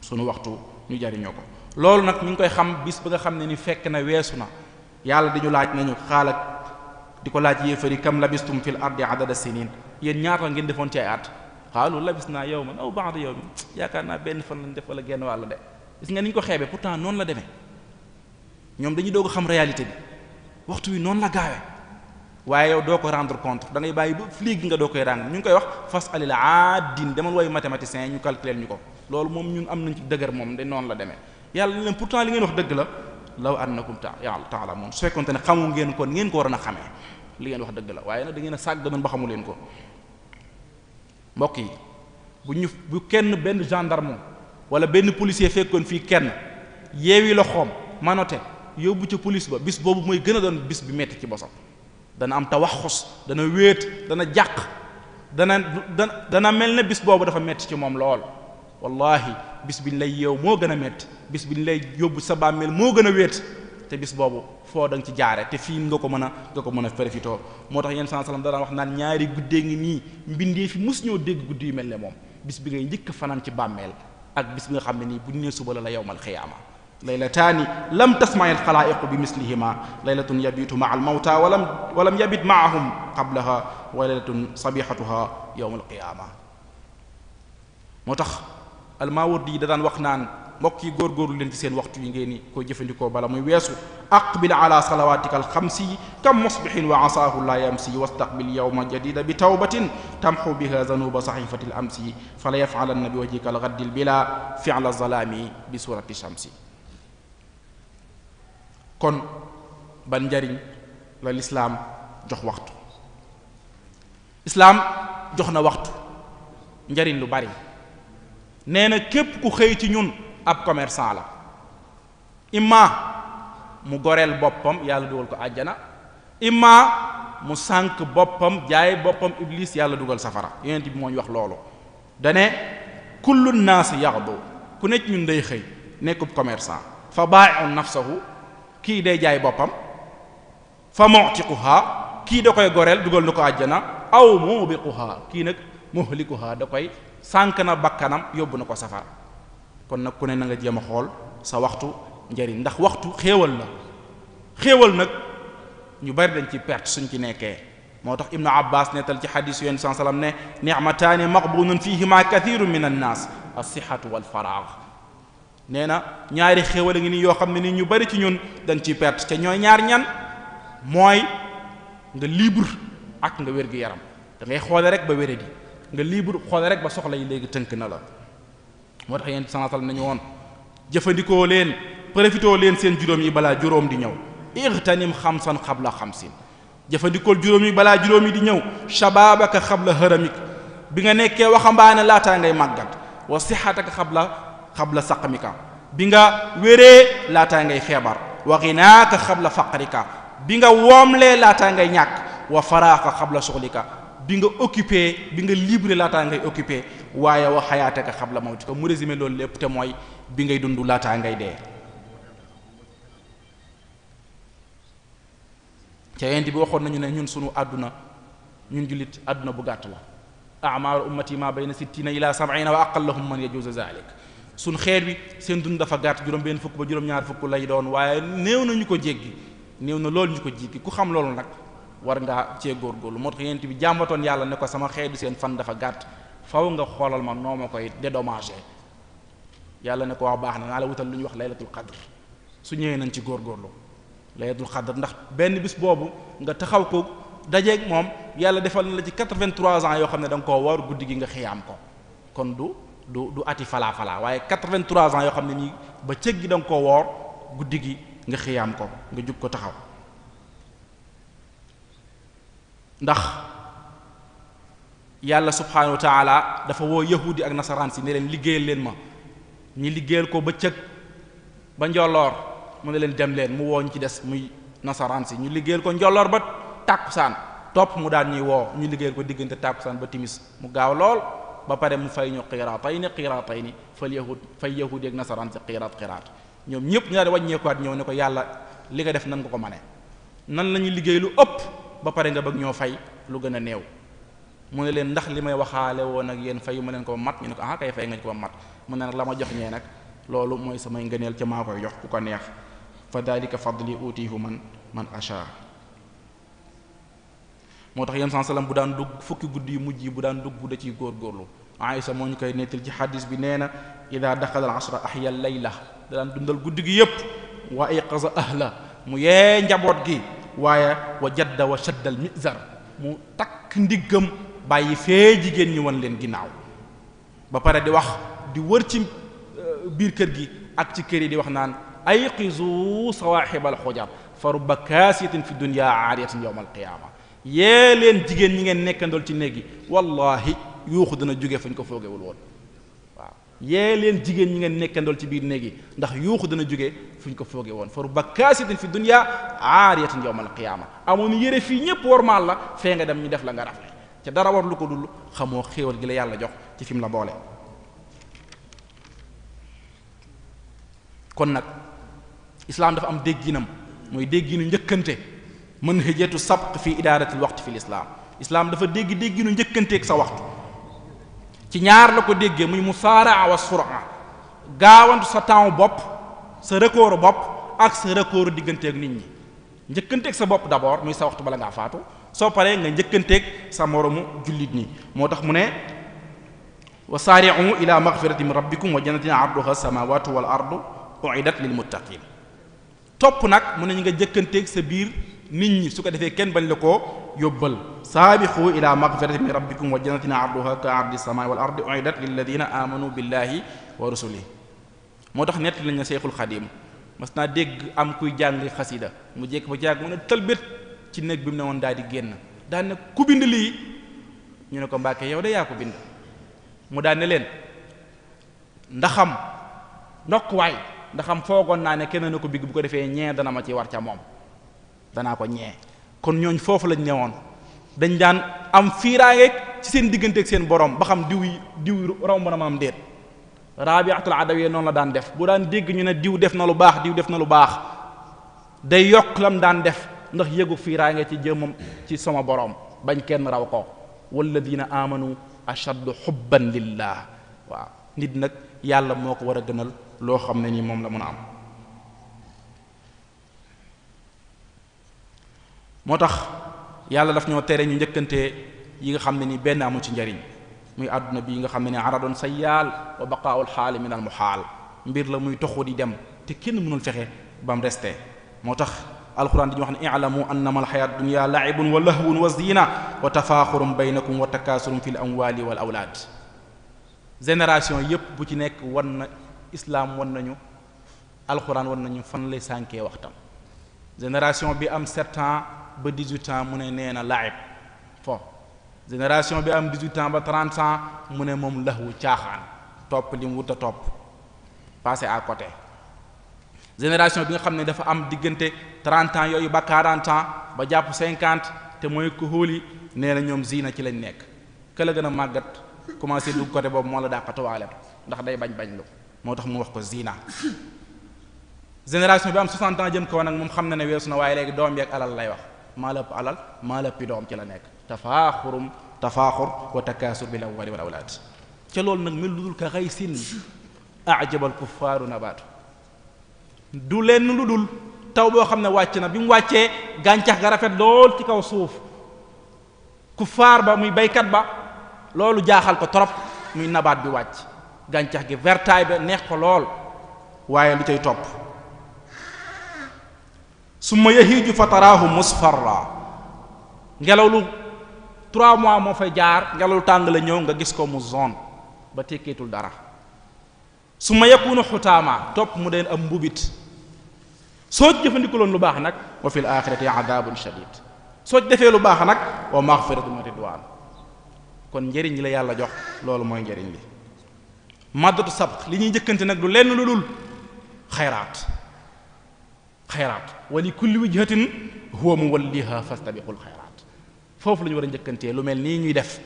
sunu waxtu ñu jariñoo ko loolu nag ñu ngi koy xam bis ba nga xam ne ni fekk na weesu na yàlla di ñu laaj nañu xaalak di ko laaj yéefari kam labistum fil ardi adada sinin yéen ñaata ngeen defoon ci ay at xaalu labis naa yawman aw ba'da yawmin yaakaar naa benn fan lañ def wala genn wàll de gis nga ni ñu ko xeebee pourtant noonu la demee ñoom dañuy doog a xam réalité bi waxtu wi noonu la gaawee waaye yow doo ko rendre compte da ngay bàyyi ba léegi nga doo koy rendre ñu ngi koy wax fas alil aadin demal wooyu mathématicien ñu calculer ñu ko loolu moom ñun am nañ ci dëgër moom de noonu la demee yàlla ni leen pourtant li ngeen wax dëgg la law annakum ta'lamun su fekkonte ne xamu ngeen ko ngeen ko waroon a xamee li ngeen wax dëgg la waaye nag da ngeen a sàgg danoon ba xamu leen ko mbokk yi bu kenn benn gendarme wala benn policier fekkoon fii kenn yeewi loxoom manote yóbbu ca police ba bis boobu mooy gën a doon bis bi metti ci bosam dana am tawaxus dana wéet dana jàq dana mel ne bis boobu dafa metti ci moom lool wallahi bis biñ lay yeew moo gën a metti bis biñ lay yóbbu sa bàmmeel moo gën a wéet te bis boobu foo da nga ci jaare te fii nga ko mën a profitoo moo tax yenn sallam daan wax naan ñaari guddee ngi nii mbindee fi mus ñoo dégg guddi yu mel ne moom bis bi ngay njëkk fanaan ci bàmmeel ak bis bi nga xam ne nii bu ñu nee suba la yawmal xiyaama laylataani lam tasma'i alxalaa'iqu bi mislihima laylatun yabitu ma'a almawta walam yabit ma'ahum qablaha wa laylatun sabihatuha yawmal qiyaama moo tax Almaawardi yi da daan wax naan mbokk yi góorgóorlu leen ci seen waxtu yi ngeen ni koy jëfandikoo bala muy weesu aqbil ala salawatika alxamsi kam musbihin wa asaahu la yamsi wastaqbil yawma jadida bi tawbatin tamxu biha zanuba saxifati al amsi fala yafalanna bi wajhika algaddil bila fi'la zalami bi surati shamsi kon ban njariñ la lislaam jox waxtu islaam jox na waxtu njariñ lu bari nee na képp ku xëy ci ñun ab commerçant la imma mu goreel boppam yàlla dugal ko àjjana imma mu sànk boppam jaay boppam iblis yàlla dugal safara yonent bi moo ñu wax loolu dane kullu naas yaxdu ku nekk ñun day xëy nekkub commerçant fa baa'i'un nafsahu kii day jaay boppam fa mu'tiquha kii da koy goreel dugal na ko àjjana aw mubiquha kii nag muhlikuha da koy sànk na bakkanam yóbbu na ko safara kon nag ku ne na nga jéem a xool sa waxtu njëriñ ndax waxtu xéewal la xéewal nag ñu bari dañ ci perte suñ ci nekkee moo tax ibnu abbas nettal ci xadis yonent saa sallam ne ni'mataani maqbunun fihima kathirun min annaas as-sihhatu wal faragh nee na ñaari xéewal a ngi nii yoo xam ne nii ñu bari ci ñun dañ ciy perte te ñooy ñaar ñan mooy nga libre ak nga wér gu yaram da ngay xoole rek ba wéradi nga libre xoole rek ba soxla yi léegi tënk na la moo tax yonent saa sallam nañu woon jëfandikoo leen profitoo leen seen juróom yi balaa juróom di ñëw igtanim xamsan xabla xamsin jëfandikool juróom yi balaa juróom yi di ñëw shababaka xabla haramik bi nga nekkee waxambaane laataa ngay màggat wa sixataka xabla saqmika bi nga wéree laataa ngay feebar wa ginaaka xabla faqrika bi nga woomlee laataa ngay ñàkk wa faraaka xabla suxlika bi nga occupé bi nga libre laataa ngay occupé waaye wa xayaataka xabla mawtika mu résumé loolu lépp te mooy bi ngay dund laataa ngay dee ca yent bi waxoon nañu ne ñun sunu àdduna ñun jullit àdduna bu gàtt la a'maaru ummati ma bayna 60 ila 70 wa aqallahum man yajuuzu zalik sun xeet wi seen dund dafa gàtt juróom benn fukk ba juróom-ñaar fukk lay doon waaye néew nañu ko jéggi néew na loolu ñu ko jiiti ku xam loolu nag war ngaa cee góorgóorlu. moo tax yonent bi jàmbatoon yàlla ne ko sama xeetu seen fan dafa gàtt faw nga xoolal ma noo ma koy dédommagé. yàlla ne ko wax baax na naa la wutal lu ñuy wax laylatul qadr su ñëwee nañ ci góorgóorlu laylatul qadr ndax benn bis boobu nga taxaw ko dajeeg moom yàlla defal na la ci 83 ans yoo xam ne da nga koo war guddi gi nga xiyaam ko kon du ati falaa falaa waaye 83 ans yoo xam ne nii ba cëg gi da nga koo woor guddi gi nga xiyaam ko nga jug ko taxaw. ndax yàlla subhanahu wa taala dafa woo yahudi ak nasaraan si ne leen liggéeyal leen ma ñi liggéeyal ko ba cëg ba njolloor mu ne leen dem leen mu woo ñu ci des muy nasaraan si ñu liggéeyal ko njolloor ba tàkkusaan topp mu daan ñuy woo ñu liggéeyal ko diggante tàkkusaan ba timis mu gaaw lool ba pare mu fay ñu qiiraatayni fay yahudi ak nasaraan si qiiraat ñoom ñëpp ñu daal di wàññeekuwaat ñëw ne ko yàlla li nga def nan nga ko mane nan la ñuy liggéey lu ëpp ba pare nga bëgg ñoo fay lu gën a néew. mu ne leen ndax li may waxaale woon ak yéen fayu ma leen ko ba mat ñu ne ko kay fay nga ko ba mat mu ne nag la ma jox ñee nag loolu mooy samay ngëneel ca maa koy jox ku ko neex fa dalika fadli utiihu man asha. moo tax yéen sallam bu daan dugg fukki guddi yu mujj yi bu daan dugg da ciy góorgóorlu. Aïsa moo ñu koy nettal ci xadis bi nee na ida daxala al ashra ahya layla da daan dundal guddi gi yépp wa ayqaza ahla mu yee njaboot gi waaye wa jadda wa shadda al mizar mu takk ndiggam bàyyi fee jigéen ñi wan leen ginnaaw ba pare di wax di wër ci biir kër gi ak ci kër yi di wax naan ayqizu sawaaxibal xujab fa rubba kaasiyatin fi dunya aariyatin yawma alqiyaama yee leen jigéen ñi ngeen nekkandool ci néeg yi wallahi yuuxu dana jóge fañ ko foogewul woon waaw yee leen jigéen ñi ngeen nekkandool ci biir néeg yi ndax yuuxu dana jóge fuñ ko fooge woon fa rubba kaasiyatin fi dunya aariyatin yawma alqiyaama amoon yére fii ñépp wormaal la fee nga dem ñu def la nga rafle ca dara war lu ko dul xamoo xéewal gi la yàlla jox ci fi mu la boole. kon nag islaam dafa am dégginam mooy dégginu njëkkante manhajatu sabq fi idaaratil waqti fi lislaam islaam dafa dégginu njëkkanteeg sa waxtu ci ñaar la ko déggee muy musaaraa wa suraa gaawantu sa temps bopp sa record bopp ak sa record digganteeg nit ñi njëkkanteeg sa bopp d'abord muy sa waxtu bala ngaa faatu soo paree nga njëkkanteeg sa moromu jullit ñi moo tax mu ne wa saari'u ila maghfirati min rabbikum wa jannatin arduha samawatu wal ardu u'idat lil muttaqin topp nag mu ne ñu nga jëkkanteeg sa biir nit ñi su ko defee kenn bañ la koo yóbbal saabixu ila maghfirati min rabbikum wa jannatin arduha ka ardi samai wal ardi u'idat lilladina amanu billahi wa rusulihi moo tax nett lañ na Seexul Xadim mas naa dégg am kuy jàng xasida mu jékk ba jàng mu ne tëlbét ci néeg bi mu ne woon daal di génn daan ne ku bind lii ñu ne ko Mbàkke yow de yaa ko bind mu daan ne leen ndaxam ndokkuwaay ndaxam foogoon naa ne kenn na ko bigg bu ko defee ñee dana ma ci war ca moom danaa ko ñee kon ñooñ foofu lañ newoon dañ daan am fiiraangeeg ci seen diggante ak seen borom ba xam diw romb na ma am déet Rabi'atul Adawi noonu la daan def bu daan dégg ñu ne diw def na lu baax day yokk lam daan def ndax yëgu fiiraange ci jëmam ci sama borom bañ kenn raw ko walladina amanu ashaddu hubban lillah waaw nit nag yàlla moo ko war a gënal loo xam ne nii moom la mën a am moo tax yàlla daf ñoo tere ñu njëkkante yi nga xam ne ni benn amu ci njariñ muy àdduna bi nga xam ne ni aradun sayyaal wa baqaa'ul xaali min al muhaal mbir la muy toxu di dem te kenn mënul fexe ba mu resté moo tax alquran dañuy wax ne i'lamu annama alxayaat dunya la'ibun wa lahwun wa zina wa tafaaxurun baynakum wa takaasurun fi l amwali wal awlaad génération yépp bu ci nekk wan na islaam wan nañu alquran wan nañu fan lay sànkee waxtam génération bi am 7 ans ba 18 ans mu ne nee na laib fo génération bi am 18 ans ba 30 ans mu ne moom lahwu caaxaan topp li mu wut a topp passé à côté génération bi nga xam ne dafa am diggante 30 ans yooyu ba 40 ans ba jàpp 50 te mooy ko hóoli nee na ñoom zina ci lañ nekk ka la gën a màggat commencé dugg côté boobu moo la dàqatuwaale ndax day bañ lu moo tax mu wax ko zina génération bi am 60 ans jëm kaw nag moom xam na ne weesu na waaye léegi doom bi ak alal lay wax maa la ëpp alal maa la ëppi doom ci la nekk tafaaxur wa takaasur bil amwaali wal awlaad ca loolu nag mel lu dul ka xaysin ajabal kuffaaru nabaatu du lenn lu dul taw boo xam ne wàcc na bi mu wàccee gàncax ga rafet lool ci kaw suuf ku faar ba muy baykat ba loolu jaaxal ko trop muy nabaat bi wàcc gàncax gi vertaay ba neex ko lool waaye lu cay topp summa yahiiju fa taraahu musfarra ngelaw lu 3 mois moo fay jaar ngelaw lu tàng la ñëw nga gis ko mu zone ba tekkeetul dara summa yakunu xutaama topp mu deen am mbubit soo jëfandikoo loon lu baax nag wa fil axirati adabun shadid soo defee lu baax nag wa maghfiratun wa ridwan kon njëriñ li la yàlla jox loolu mooy njëriñ li maddatu sabq li ñuy njëkkante nag du lenn lu dul xayraat wa li kulli wijhatin huwa muwalliha fastabiqul xayraat foofu la ñu war a njëkkantee lu mel nii ñuy def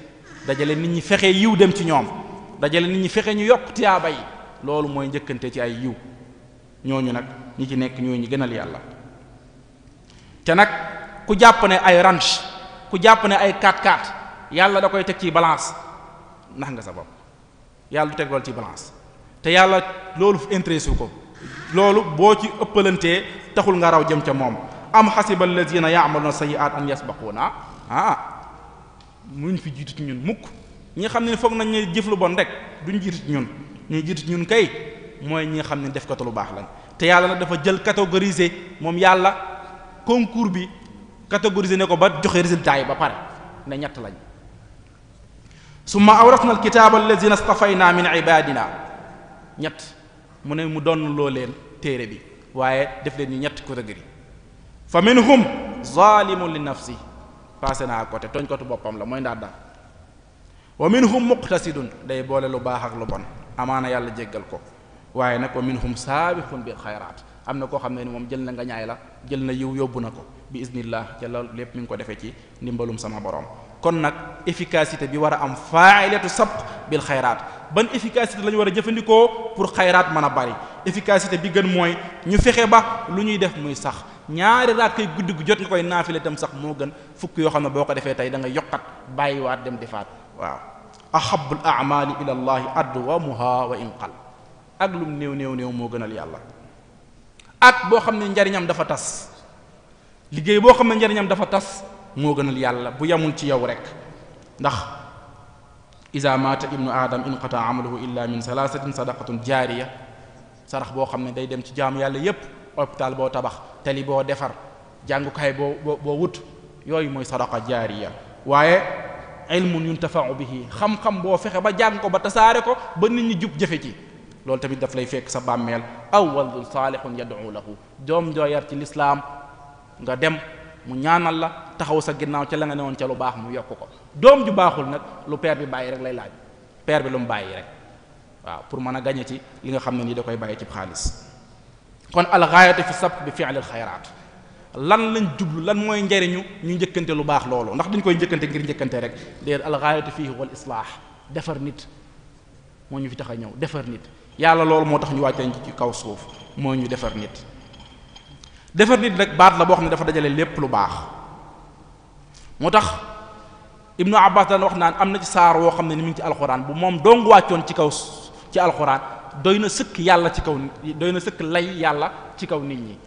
dajale nit ñi fexe yiw dem ci ñoom dajale nit ñi fexe ñu yokk tiyaaba yi loolu mooy njëkkante ci ay yiw ñooñu nag ñi ci nekk ñooñu gënal yàlla te nag ku jàpp ne ay ranch ku jàpp ne ay 4x4 yàlla da koy teg ci balance ndax nga sa bopp yàlla du teg loolu ci balance te yàlla loolu intéressé ko loolu boo ci ëppalantee taxul nga raw jëm ca moom am xasiba allazina ya'maluna sayyi'at an yasbaquna muñ fi jiitu ci ñun mukk ñi xam ne foog nañ ne jëf lu bon rek duñ jiitu ci ñun ñuy jiitu ci ñun kay mooy ñi nga xam ne def ko lu baax lañ te yàlla nag dafa jël catégoriser moom yàlla concours bi catégoriser ne ko ba joxe résultat yi ba pare ne ñett lañ summa awrasna alkitaba allazina stafayna min ibadina ñett mu ne mu doon loo leen téere bi waaye def leen ñu ñett catégorie fa minhum zalimun li nafsi passé naa côté tooñ kotu boppam la mooy ndaat wa minhum muqtasidun day boole lu baax ak lu bon amaana yàlla jéggal ko waaye nag wa minhum saabixun bil xayraat am na koo xam ne ni moom jël na nga ñaay la jël na yiw yóbbu na ko bi iznillah ca loolu lépp mi ngi ko defee ci ndimbalum sama borom kon nag efficacité bi war a am fa'ilatu sabq bil xayraat ban efficacité la ñu war a jëfandikoo pour xayraat mën a bari efficacité bi gën mooy ñu fexe ba lu ñuy def muy sax ñaari rakkay guddi gu jot nga koy naafile itam sax moo gën fukk yoo xam ne boo ko defee tey da nga yokkat bàyyiwaat dem defaat waaw ahabul a'mali ila allahi adwamuha wa in qal ak lum néew moo gënal yàlla ak boo xam ne njariñam dafa tas liggéey boo xam ne njariñam dafa tas moo gënal yàlla bu yamul ci yow rek ndax iza mata ibnu adam inqata amaluhu illa min salasatin sadaqatun jaariya sarax boo xam ne day dem ci jaamu yàlla yépp hôpital boo tabax tali boo defar jàngukaay boo wut yooyu mooy sadaqa jaariya waaye ilmun yuntafa'u bihi xam-xam boo fexe ba jàng ko ba tasaare ko ba nit ñi jub jëfe ci loolu tamit daf lay fekk sa bàmmeel aw waladun saalihun yad'u lahu doom joo yar ci lislaam nga dem mu ñaanal la taxaw sa ginnaaw ca la nga newoon ca lu baax mu yokk ko doom ju baaxul nag lu père bi bàyyi rek lay laaj père bi lu mu bàyyi rek waaw pour mën a gañe ci li nga xam ne nii da koy bàyyi ci xaalis kon alxaayatu fi sabq bi fi'lil xayraat lan lañ jublu lan mooy njariñu ñu njëkkante lu baax loolu ndax dañ koy njëkkante ngir njëkkante rek déet alxaayatu fiihi wal islaax defar nit moo ñu fi tax a ñëw defar nit yàlla loolu moo tax ñu wàcce ci kaw suuf moo ñu defar nit rek baat la boo xam ne dafa dajale lépp lu baax moo tax ibnu abbas daan wax naan am na ci saar woo xam ne ni mu ngi ci alxuraan bu moom dong wàccoon ci kaw ci alxuraan doy na sëkk yàlla ci kaw doy na sëkk lay yàlla ci kaw nit ñi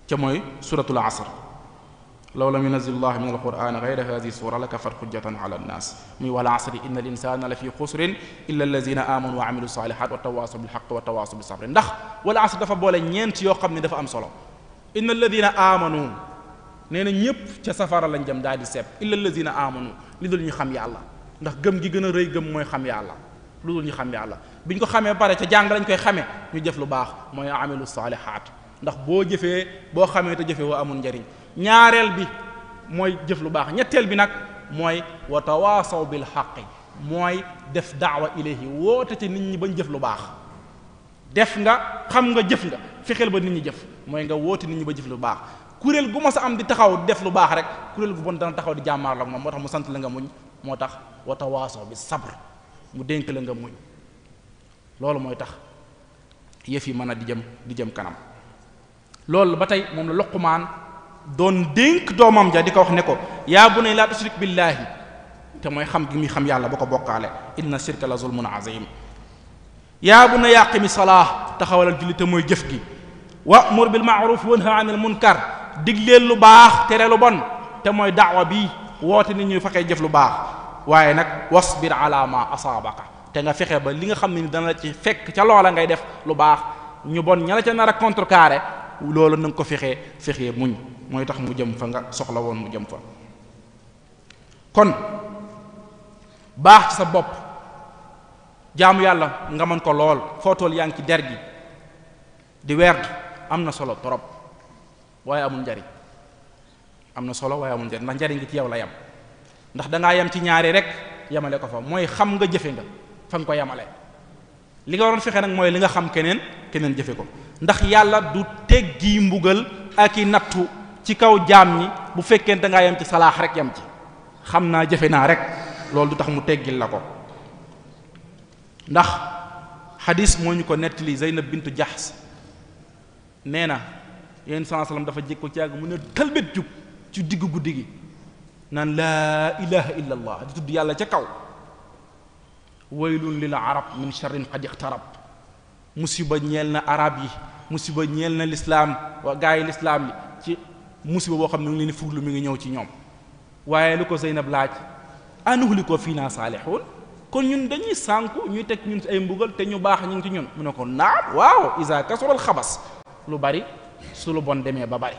ca mooy suratul asr law lam yunazil allah min alquran gayra hadihi sura la kafat hujjatan ala annas muy wal asri inna al insana la fi xusrin illa alladina amanu wa amilu salihat wa tawasaw bil haqq wa tawasaw bis sabr ndax wal asr dafa boole ñeent yoo xam ne dafa am solo inna alladina amanu nee na ñépp ca safara lañ jëm daal di sepp illa alladina amanu li dul ñu xam yàlla ndax gëm gi gën a rëy gëm mooy xam yàlla lu dul ñu xam yàlla bi ñu ko xamee pare ca jàng lañ koy xamee ñu jëf lu baax mooy amilu salihat ndax boo jëfee boo xamee te jëfee woo amul njariñ ñaareel bi mooy jëf lu baax ñetteel bi nag mooy wa tawaasaw bil xaqi mooy def daawa ilayhi woote ci nit ñi bañ jëf lu baax def nga xam nga jëf nga fexeel ba nit ñi jëf mooy nga woote nit ñi ba jëf lu baax kuréel gu ma sa am di taxaw def lu baax rek kuréel gu bon dana taxaw di jàmmaar la moom moo tax mu sant la nga muñ moo tax wa tawaasaw bi sabr mu dénk la nga muñ loolu mooy tax yëf yi mën a di jëm kanam loolu ba tey moom la Luqmaan doon dénk doomam ja di ko wax ne ko yaa bunayya laa tushrik billaahi te mooy xam gi muy xam yàlla ba ko bokkaale inna shirka la zulmun azim yaa bunayya aqimi salaa taxawalal julli te mooy jëf gi wa'mur bil ma'ruf wanha 'anil munkar digleel lu baax tere lu bon te mooy daawa bi woote nit ñuy fexe jëf lu baax waaye nag wasbir ala ma asaabaka te nga fexe ba li nga xam ne ni dana la ci fekk ca loola ngay def lu baax ñu bon ña la ca nar a contrecarré loolu na nga ko fexee muñ mooy tax mu jëm fa nga soxla woon mu jëm fa. kon baax ci sa bopp jaamu yàlla nga mën ko lool foo toll yaa ngi ci der gi di werd am na solo trop waaye amul njariñ am na solo waaye amul njariñ ndax njariñ gi ci yow la yem ndax dangaa yem ci ñaari rek yemale ko fa mooy xam nga jëfe nga fa nga ko yemale li nga waroon fexe nag mooy li nga xam keneen jëfe ko ndax yàlla du teggi mbugal ak i nattu ci kaw jaam ñi bu fekkee dangaa yem ci salaax rek yem ci xam naa jëfe naa rek loolu du tax mu teggil la ko ndax xadis moo ñu ko nettali Zeynab bintu Jahsh nee na yéen sallallahu alayhi wasallam dafa jékko ci yàgg mu ne talbet jug ci diggu guddi gi naan laa ilaha illa allah di tudd yàlla ca kaw waylun lil arab min sharrin qad iqtarab musiba ñeel na arab yi musiba ñeel na lislaam waa gaa yi lislaam li ci musiba boo xam ne mu ngi leen di fuglu mi ngi ñëw ci ñoom waaye lu ko Zeynab laaj anuhli ko fii naa saalixuun kon ñun dañuy sànku ñuy teg ñun ci ay mbugal te ñu baax ñu ngi ci ñun mu ne ko naam waaw isa kasural xabas lu bari su lu bon demee ba bari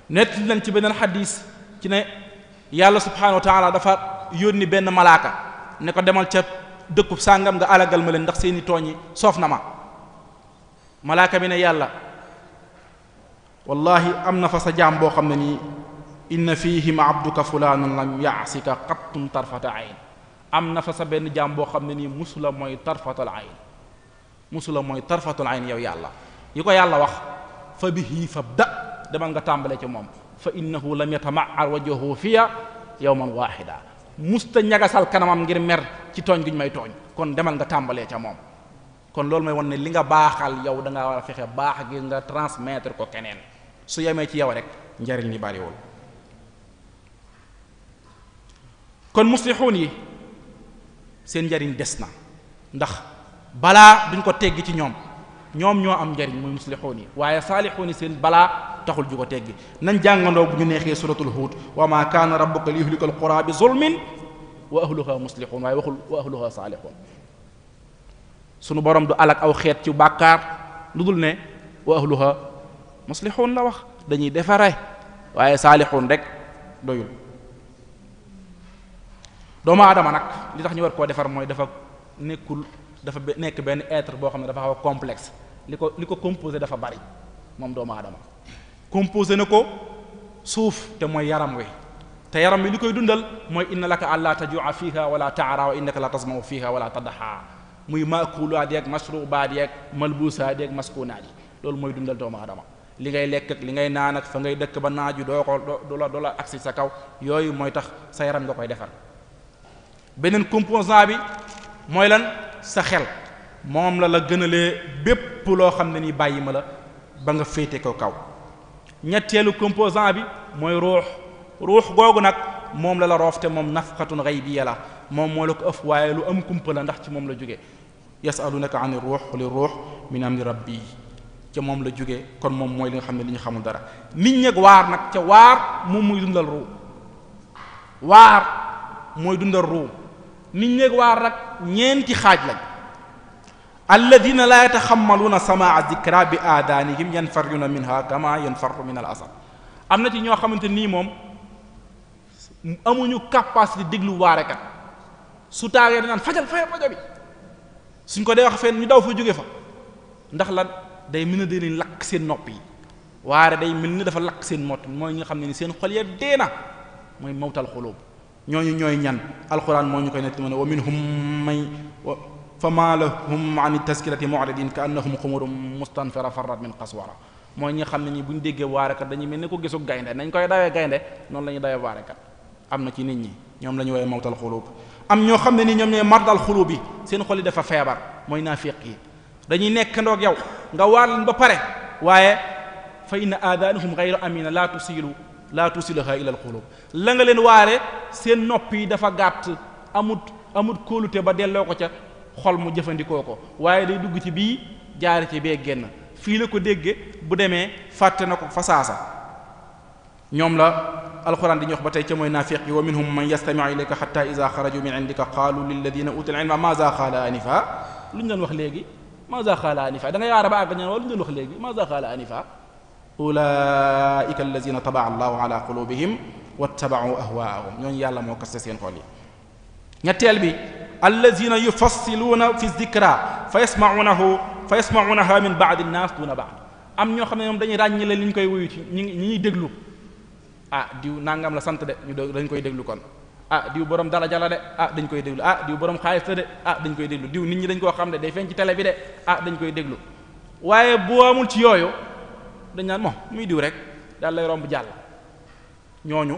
nett nañ ci beneen xadis ci ne yàlla subhanahu wa taala dafa yónni benn malaaka ne ko demal ca dëkkub sàngam nga alagal ma leen ndax seeni tooñ yi soof na ma malaaka bi ne yàlla wallahi am na fa sa jaam boo xam ne nii inna fihim abduka fulanun lam yaasika qattun tarfata ayn am na fa sa benn jaam boo xam ne nii musula mooy tarfatal ayn yow yàlla yi ko yàlla wax fa bihi fabda demal nga tàmbale ci moom fa innahu lam yatama'ar wajhuhu fiya yawman wahida musta ñagasal kanamam ngir mer ci tooñ gi ñu may tooñ kon demal nga tàmbalee ca moom kon loolu may won ne li nga baaxal yow da nga war a fexe baax gi nga transmettre ko keneen su yemee ci yow rek njariñ li bariwul kon muslixuun yi seen njariñ des na ndax balaa duñ ko teggi ci ñoom ñoo am njariñ muy muslixuun yi waaye saalixuun yi seen balaa taxul ju ko teggi nañ jàngandoo bu ñu neexee suratul Huud wa ma kaana rabbuka liyuhlika alqura bi zulmin wa ahluha muslixuun waaye waxul wa ahluha saalixuun sunu borom du alak aw xeet ci bàkkaar lu dul ne wa ahluha muslixuun la wax dañuy defare waaye saalixuun rek doyul doomu aadama nag li tax ñu war koo defar mooy dafa nekk benn être boo xam ne dafa xaw a complexe li ko composé dafa bari moom doomu aadama composé na ko suuf te mooy yaram wi te yaram wi li koy dundal mooy inna laka alla tajua fiha wala taara wa innaka la tasmau fiha wala tadaha muy maakulaat yeeg mashrubaat yeeg malbusaat yeeg maskunaat yi loolu mooy dundal doomu aadama li ngay lekk ak li ngay naan ak fa ngay dëkk ba naaju doo la agsi sa kaw yooyu mooy tax sa yaram nga koy defar beneen composant bi mooy lan sa xel moom la gënalee bépp loo xam ne ni bàyyi ma la ba nga féete ko kaw ñetteelu composant bi mooy ruux googu nag moom la roof te moom nafqatun ghaybiya la moom moo la ko ëf waaye lu am kumpa la ndax ci moom la jóge yasalunaka ani ruux li ruux min amri rabbi ca moom la jóge kon moom mooy li nga xam ne li ñu xamul dara nit ñeeg waar nag ca waar moom muy dundal ruux waar mooy dundal ruux nit ñeeg waar nag ñeenti xaaj lañ alladina la yataxammaluuna samaa dikra bi aadanihim yanfaruna minha kama yanfaru min al asad am na ci ñoo xamante nii moom amuñu capacité déglu waarekat su taagee danaan fajal rajo bi suñ ko dee wax fenn ñu daw fa jóge fa ndax lan day mel ne day lakk seen nopp yi waare day mel ni dafa lakk seen mott mooy ñi nga xam ne ni seen xol ya dee na mooy mawtal xulub ñooñu ñooy ñan alquran moo ñu koy netti ne wa minhum may fa ma lahum an taskirati mu'ridin ka annahum xumurun mustanfira farrat min qaswara mooy ñi nga xam ne ñi bu ñu déggee waarekat dañuy mel ni ko gisu gaynde nañ koy dawee gaynde noonu la ñuy dawee waarekat am na ci nit ñi ñoom la ñu woowee mawtal xulub am ñoo xam ne ni ñoom ñooy mardal xulub yi seen xol yi dafa feebar mooy naafiq yi dañuy nekk ndoog yow nga waar leen ba pare waaye fa inna aadaanahum ghayru amina laa tusiluha ila al xulub la nga leen waare seen nopp yi dafa gàtt amut kóolute ba delloo ko ca xol mu jëfandikoo ko waaye day dugg ci bii jaare ci bee génn fii la ko dégge bu demee fàtte na ko fa saasa ñoom la alquran di ñu wax ba tey ca mooy naafiq yi wa minhum man yastami'u ilayka hatta idha kharaju min indika qalu lilladhina utul ilma maza qala anifa lu ñu doon wax léegi maza qala anifa da nga yaara ba àgg ñaan wala lu ñu doon wax léegi maza qala anifa ulaika alladhina taba'a allahu ala qulubihim wattaba'u ahwaahum ñooñu yàlla moo kaste seen xol yi ñetteel bi alladhina yufassiluuna fi dhikra fa yasma'unaha min ba'di an-nas duna ba'd am ñoo xam ne ñoom dañuy ràññile li ñu koy wuyu ci ñi ñuy déglu ah diw nangam la sant de ñu dañ koy déglu kon ah diw borom daraja la de ah dañ koy déglu ah diw borom xaalis la de ah dañ koy déglu diw nit ñi dañ koo xam ne day feeñ ci télé bi de ah dañ koy déglu waaye boo amul ci yooyu dañ naan moom muy diw rek daal lay romb jàll ñooñu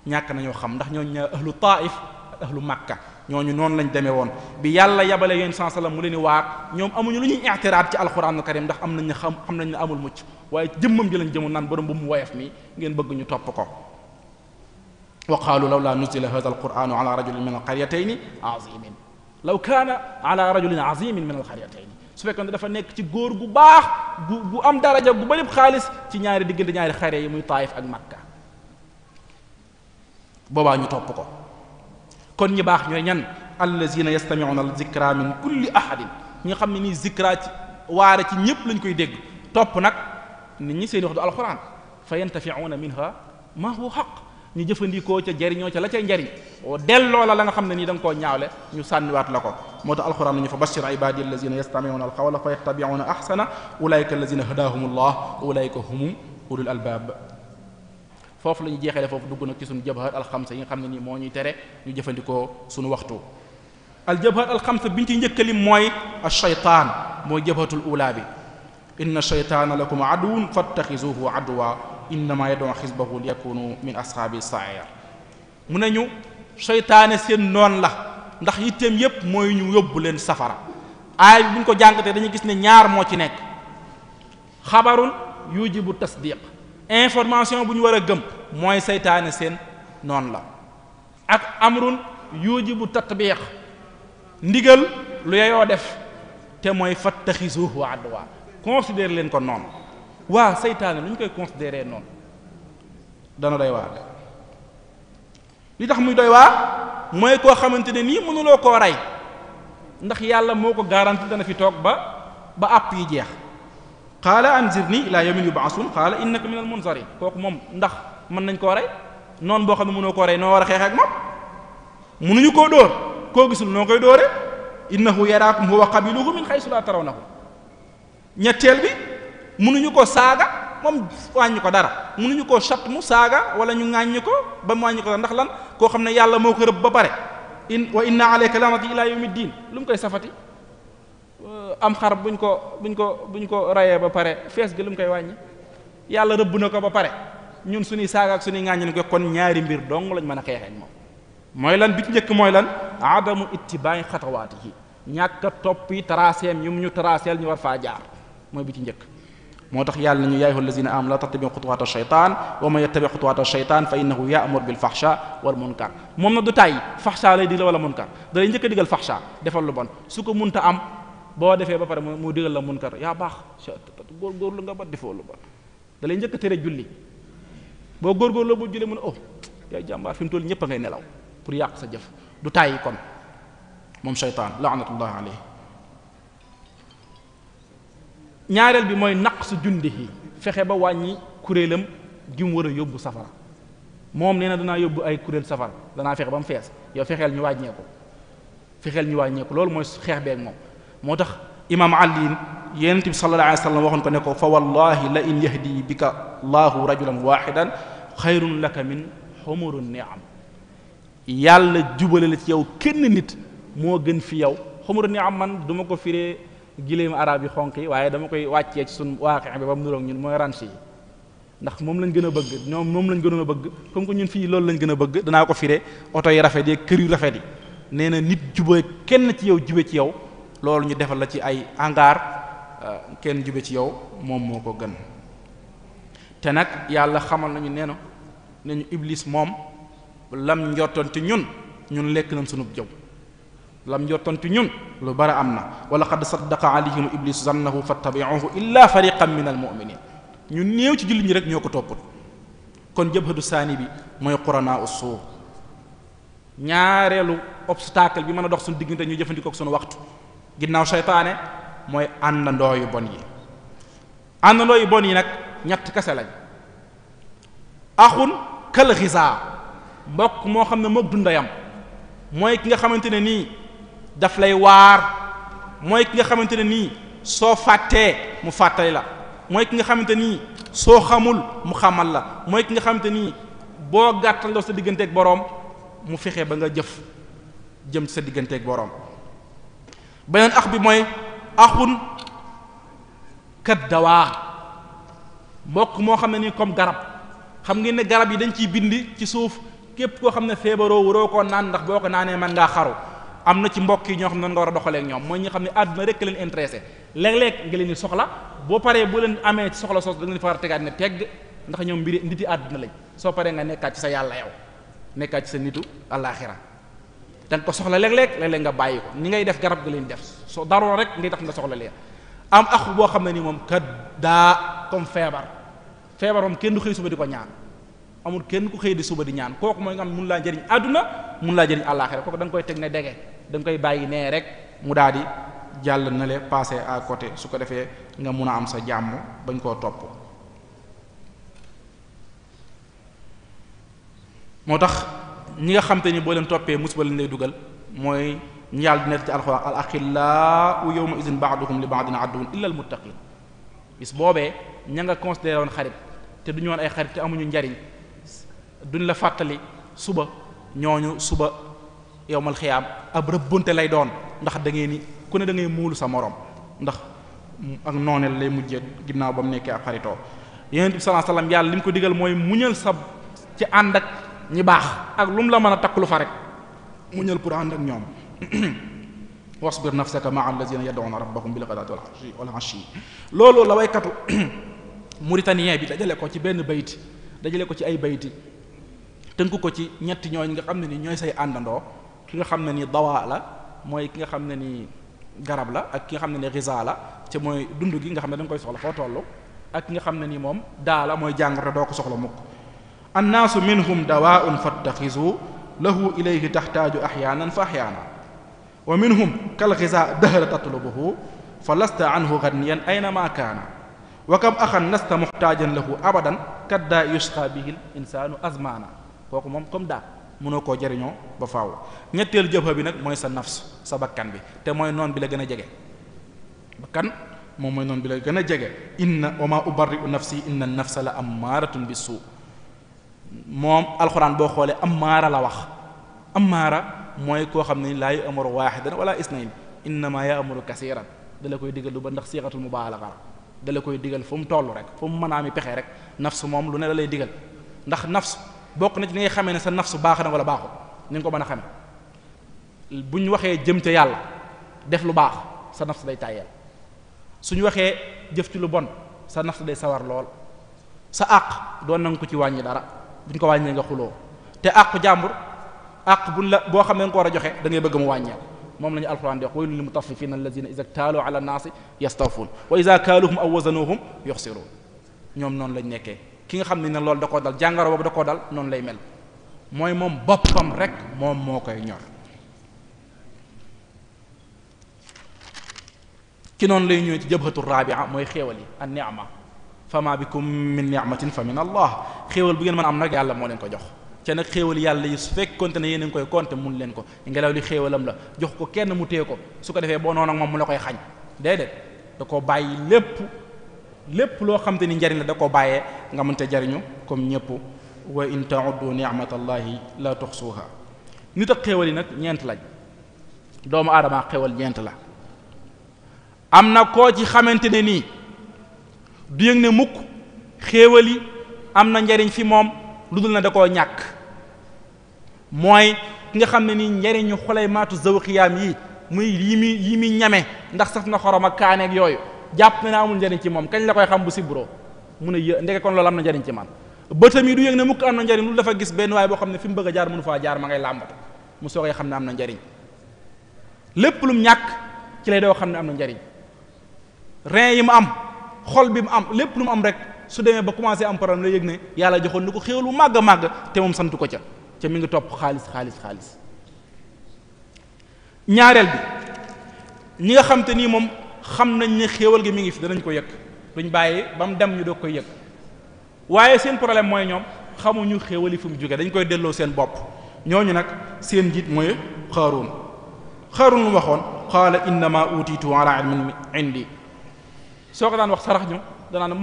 ñàkk nañoo xam ndax ñooñu ahlu Taif ak ahlu Makka ñooñu noonu lañ demee woon bi yàlla yabale yéen sallam mu leen di waar ñoom amuñu lu ñuy i'tiraad ci alxuraanul karim ndax am nañ ne xam nañ ne amul mucc waaye jëmmam ji lañ jëmoon naan borom bu mu woyof mi ngeen bëgg ñu topp ko wa qaalu law laa nuzila hadha alquranu ala rajulin min alqaryatayni azimin law kaana ala rajulin azimin min alqaryatayni su fekkoon dafa nekk ci góor gu baax gu am daraja gu bari xaalis ci ñaari diggante ñaari xare yi muy Taif ak Makka boobaa ñu topp ko kon ñi baax ñooy ñan allazina yastami'una al-zikra min kulli ahadin ñi nga xam ne nii zikra ci waare ci ñëpp lañ koy dégg topp nag nit ñi seen wax du alquran fa yantafi'una minha ma huwa haqq ñu jëfandikoo ca jariñoo ca la cay njariñ delloo la nga xam ne nii da nga koo ñaawle ñu sànniwaat la ko moo tax alquran nañu fa bashir ibadi allazina yastami'una al-qawla fa yattabi'una ahsana ulaika allazina hadahumullah ulaika humum ulul albab foofu la ñu jeexale foofu dugg nag ci suñu jabhat alxamsa yi nga xam ne nii moo ñuy tere ñu jëfandikoo suñu waxtu aljabhat alxamsa bi ñu ci njëkkali mooy alshaytaan mooy jabhatul ula bi inna shaytaana lakum aduwwun fattaxizuhu aduwwa innama yad'u xisbahu liyakunu min ashaabi sa'iir mu ne ñu seytaane seen noon la ndax yitteem yépp mooy ñu yóbbu leen safara aay bi bu ñu ko jàngatee dañuy gis ne ñaar moo ci nekk xabarun yujibu tasdiq information bu ñu war a gëm mooy seytaane seen noonu la ak amrun yujibu tatbiq ndigal lu yeyoo def te mooy fattaxisuhu adwa considère leen ko noonu waa seytaane lu ñu koy considéré noonu dana doy waar li tax muy doy waar mooy koo xamante ne nii mënuloo koo rey ndax yàlla moo ko garanti dana fi toog ba àpp yi jeex qaala anzirni ila yawmin yub'asun qaala innaka minal munzarin kooku moom ndax mën nañ koo rey noonu boo xam ne mënoo koo rey noo war a xeex ak moom mënuñu koo dóor koo gisul noo koy dóore innahu yaraakum huwa qabiluhu min haysu la tarawnahu ñetteel bi mënuñu ko saaga moom wàññi ko dara mënuñu koo chat mu saaga wala ñu ŋàññi ko ba mu wàññi ko dara ndax lan koo xam ne yàlla moo ko rëbb ba pare wa inna alayka lanati ila yawmi ddin lu mu koy safati am xar buñ ko rayee ba pare fees gi lu mu koy wàññi yàlla rëbb na ko ba pare ñun suñuy saaga ak suñuy ŋàññi ko kon ñaari mbir dong lañ mën a xeexee moom mooy lan bi ci njëkk mooy lan adamu ittibaay xatawaatihi ñàkk a toppi tracéem ñu ñu traceel ñu war faa jaar mooy bi ci njëkk moo tax yàlla nañu yaa ayyuha allazina amanu la tattabi'u xutuwaat ash-shaytaan wa man yattabi' xutuwaat ash-shaytaan fa innahu ya'mur bil fahsha wal munkar moom na du tàyyi fahsha lay digal wala munkar da lay njëkk a digal fahsha defal lu bon su ko munta am boo defee ba pare mu digal la munkar yaa baax góorgóorlu nga ba defoo lu bon da lay njëkk a tere julli boo góorgóorlu bu julli mu ne oh yaay jàmbaar fi mu toll ñëpp a ngay nelaw pour yàq sa jëf du tàyyi kon moom shaytaan la'natullah alayhi ñaareel bi mooy naqsu jundihi fexe ba wàññi kuréelam gi mu war a yóbbu safara moom nee na danaa yóbbu ay kuréel safara danaa fexe ba mu fees yow fexeel ñu wàññeeku loolu mooy xeex beeg moom moo tax imaam Ali yonent bi sallallahu alayhi wa sallam waxoon ko ne ko fa wallahi la in yahdi bika allahu rajulan wahidan xayrun laka min humuri ni'am yàlla jubale la ci yow kenn nit moo gën fi yow humuri ni'am man duma ko firee giléem arab yi xonq yi waaye dama koy wàccee ci suñ waaqi bi ba mu nuroog ñun mooy ranch yi ndax moom lañ gën a bëgg ñoom moom lañ gënoon a bëgg comme que ñun fii loolu lañ gën a bëgg danaa ko firee oto yi rafet yi kër yu rafet yi nee na nit jube kenn ci yow jube ci yow loolu ñu defal la ci ay hangar kenn jube ci yow moom moo ko gën te nag yàlla xamal nañu nee na nañu iblis moom lam njortoon ci ñun lekk nañ sunub jëw lam njortoon ci ñun lu bari am na wa laqad saddaqa alayhim iblisu zannahu fattabi'uhu illa fariqan min al mu'minin ñu néew ci jullit ñi rek ñoo ko toppul. kon jabhatu saani bi mooy quranaa ussuu ñaareelu obstacle bi mën a dox suñu diggante ñu jëfandikoo ak suñu waxtu ginnaaw seytaane mooy àndandoo yu bon yi. àndandoo yu bon yi nag ñett kese lañ. axun kal xisaa mbokk moo xam ne mook dundayam mooy ki nga xamante ne nii daf lay waar, mooy ki nga xamante ne nii soo fàttee mu fàttali la, mooy ki nga xamante nii soo xamul mu xamal la, mooy ki nga xamante nii boo gàttaloo sa digganteeg boroom mu fexe ba nga jëf jëm ci sa digganteeg boroom. beneen ax bi mooy axun kat dawaa mbokk moo xam ne nii comme garab. xam ngeen ne garab yi dañ ciy bind ci suuf képp koo xam ne feebaroo waroo koo naan ndax boo ko naanee mën ngaa xaru. am na ci mbokk yi ñoo xam ne nga war a doxalee ak ñoom mooy ñi xam ne àdduna rek leen intéressé léeg-léeg nga leen di soxla boo paree bu leen amee ci soxla soos da nga leen far a tegaat ne tegg ndax ñoom mbiri niti àdduna lañ. soo paree nga nekkaat ci sa yàlla yow nekkaat ci sa nitu àllaaxira da nga ko soxla léeg-léeg nga bàyyi ko ni ngay def garab nga leen def soo daroo rek ngay tax nga soxla leen. am axu boo xam ne nii moom kat daa comme feebar moom kenn du xëy suba di ko ñaan amul kenn ku xëy di suba di ñaan kooku mooy nga xam mun laa jëriñ àdduna mun laa jëriñ àllaaxira kooku da nga koy teg ne dege da nga koy bàyyi nee rek mu daal di jàll na le passer à côté su ko defee nga mun a am sa jàmm bañ koo topp. moo tax ñi nga xam te ni boo leen toppee musiba lañ lay dugal mooy ñu yàlla di nekk ci alxuraan al axillaau yawma idin ba'duhum li ba'din aduwwun illa al muttaqin bis boobee ña nga considéré woon xarit te du ñu woon ay xarit te amuñu njariñ duñ la fàttali suba ñooñu suba yowmal xiyaam ab rëbbunte lay doon ndax da ngeen ni ku ne da ngay muulu sa morom ndax ak nooneel lay mujjee ginnaaw ba mu nekkee ab xaritoo. Yonent bi sallallahu alayhi wasallam yàlla li mu ko digal mooy muñal sa ci ànd ak ñi baax ak lu mu la mën a takk lu fa rek muñal pour ànd ak ñoom. wasbir nafsaka ma'a allazina yad'una rabbahum bil ghadati wal 'ashi loolu la waykatu mauritanien bi dajale ko ci benn bayti dajale ko ci ay bayti tënk ko ci ñetti ñooñ nga xam ne ni ñooy say àndandoo ki nga xam ne ni dawaa la mooy ki nga xam ne ni garab la ak ki nga xam ne ni xiza la te mooy dund gi nga xam ne da nga koy soxla foo tollu ak ki nga xam ne ni moom daa la mooy jàngoro doo ko soxla mukk. annaasu minhum dawaa'un fattaxizu lahu ilayhi taxtaaju axyaanan fa axyaana wa minhum kal xiza dahra tatlubuhu fa lasta anhu ganiyan aynama kaana wa kam axan lasta muxtaajan lahu abadan kaddaa yusqa bihi l insaanu azmaana kooku moom comme daa mënoo koo jariñoo ba faaw. ñetteelu jëfa bi nag mooy sa nafs sa bakkan bi te mooy noon bi la gën a jege bakkan moom mooy noon bi la gën a jege. inna wa ma ubarri'u nafsi inna nafsa la ammaaratun bis-suu moom alxuraan boo xoolee ammaara la wax. ammaara mooy koo xam ne laa ya'muru waahidan wala isnayn innama ya'muru kasiiran da la koy digal lu ba ndax siixatul mubaalaga da la koy digal fu mu toll rek fu mu mën a ami pexe rek nafs moom lu ne la lay digal ndax nafs bokk na ci ni ngay xamee ne sa nafs baax na wala baaxul ni nga ko mën a xamee bu ñu waxee jëm ca yàlla def lu baax sa nafs day tàyyeel suñu waxee jëf ci lu bon sa nafs day sawar lool sa àq doon nanga ko ci wàññi dara buñ ko wàññee nga xuloo te àqu jàmbur àq buñ la boo xam ne nga ko war a joxe da ngay bëgg mu wàññeel moom la ñu alxuraan di wax waylun lil mutaffifina allazina iza ktaaluu ala naasi yastawfuun wa iza kaaluuhum aw wazanuuhum yuxsiruun ñoom noonu lañ nekkee ki nga xam ne loolu da koo dal jàngaro boobu da koo dal noonu lay mel mooy moom boppam rek moom moo koy ñor ki noonu lay ñëw ci jabhatu rabia mooy xéewal yi an ni'ma fama bikum min ni'matin fa min allah xéewal bu ngeen mën am nag yàlla moo leen ko jox ca nag xéewal yàlla yi su fekkonte ne yéen a ngi koy compter mun leen ko ngelaw li xéewalam la jox ko kenn mu téye ko su ko defee boo noonu ak moom mu la koy xañ déedéet da koo bàyyi lépp loo xam te ni njariñ la da koo bàyyee nga mënte jariñu comme ñëpp wa in ta'uddu ni'matallahi la tuxsuha nit ak xéewal yi nag ñeent lañ doomu aadama xéewal ñeent la am na koo ci xamante ne nii du yëg ne mukk xéewal yi am na njariñ fi moom lu dul na da koo ñàkk mooy ki nga xam ne nii njariñu xolay maatu zawqiyaam yi muy yi muy ñame ndax saf na xorom ak kaaneeg yooyu jàpp na amul njariñ ci moom kañ la koy xam bu sibroo mu ne ndeke kon loolu am na njariñ ci man bëtam yi du yëg ne mukk am na njariñ lu dafa gis benn waaye boo xam ne fi mu bëgg a jaar mënu faa jaar ma ngay làmbatu mu soogay xam ne am na njariñ lépp lu mu ñàkk ci lay doo xam ne am na njariñ rein yi mu am xol bi mu am lépp lu mu am rek su demee ba commencé am problème la yëg ne yàlla joxoon ni ko xéewal bu màgg a màgg te moom santu ko ca mi ngi topp xaalis ñaareel bi ñi nga xam te nii moom xam nañ ne xéewal gi mi ngi fi danañ ko yëg duñ bàyyi ba mu dem ñu doog koy yëg waaye seen problème mooy ñoom xamuñu xéewal yi fu mu jógee dañ koy delloo seen bopp ñooñu nag seen njiit mooy Qaaruun lu mu waxoon qaala innama utiitu ala ilmin indi soo ko daan wax sarax ñu danaa ne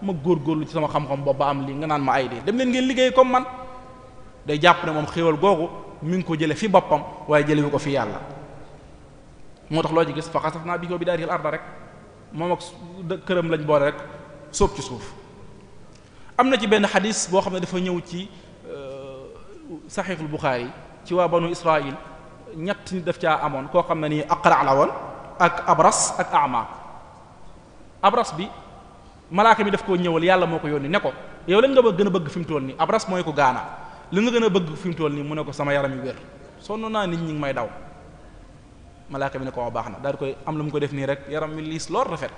ma góorgóorlu ci sama xam-xam boobu ba am lii nga naan ma ay dee dem leen ngeen liggéey comme man day jàpp ne moom xéewal googu mi ngi ko jële fi boppam waaye jëlewu ko fi yàlla moo tax loo ci gis fa xasafnaa bihi wa bidaarihi al-arda rek moom ak këram lañ boole rek sóob ci suuf. am na ci benn xadis boo xam ne dafa ñëw ci saxiixul Buxaari ci waa banu Israil ñett nit daf caa amoon koo xam ne nii aqra la woon ak abras ak ama abras bi malaaka mi daf koo ñëwal yàlla moo ko yónni ne ko yow lañ nga gën a bëgg fi mu toll nii abras mooy ko gaana li nga gën a bëgg fi mu toll nii mu ne ko sama yaram yu wér sonn naa nit ñi ngi may daw malaaka bi ne ko wax baax na daal di koy am lu mu ko def nii rek yaram mi liis lool rafet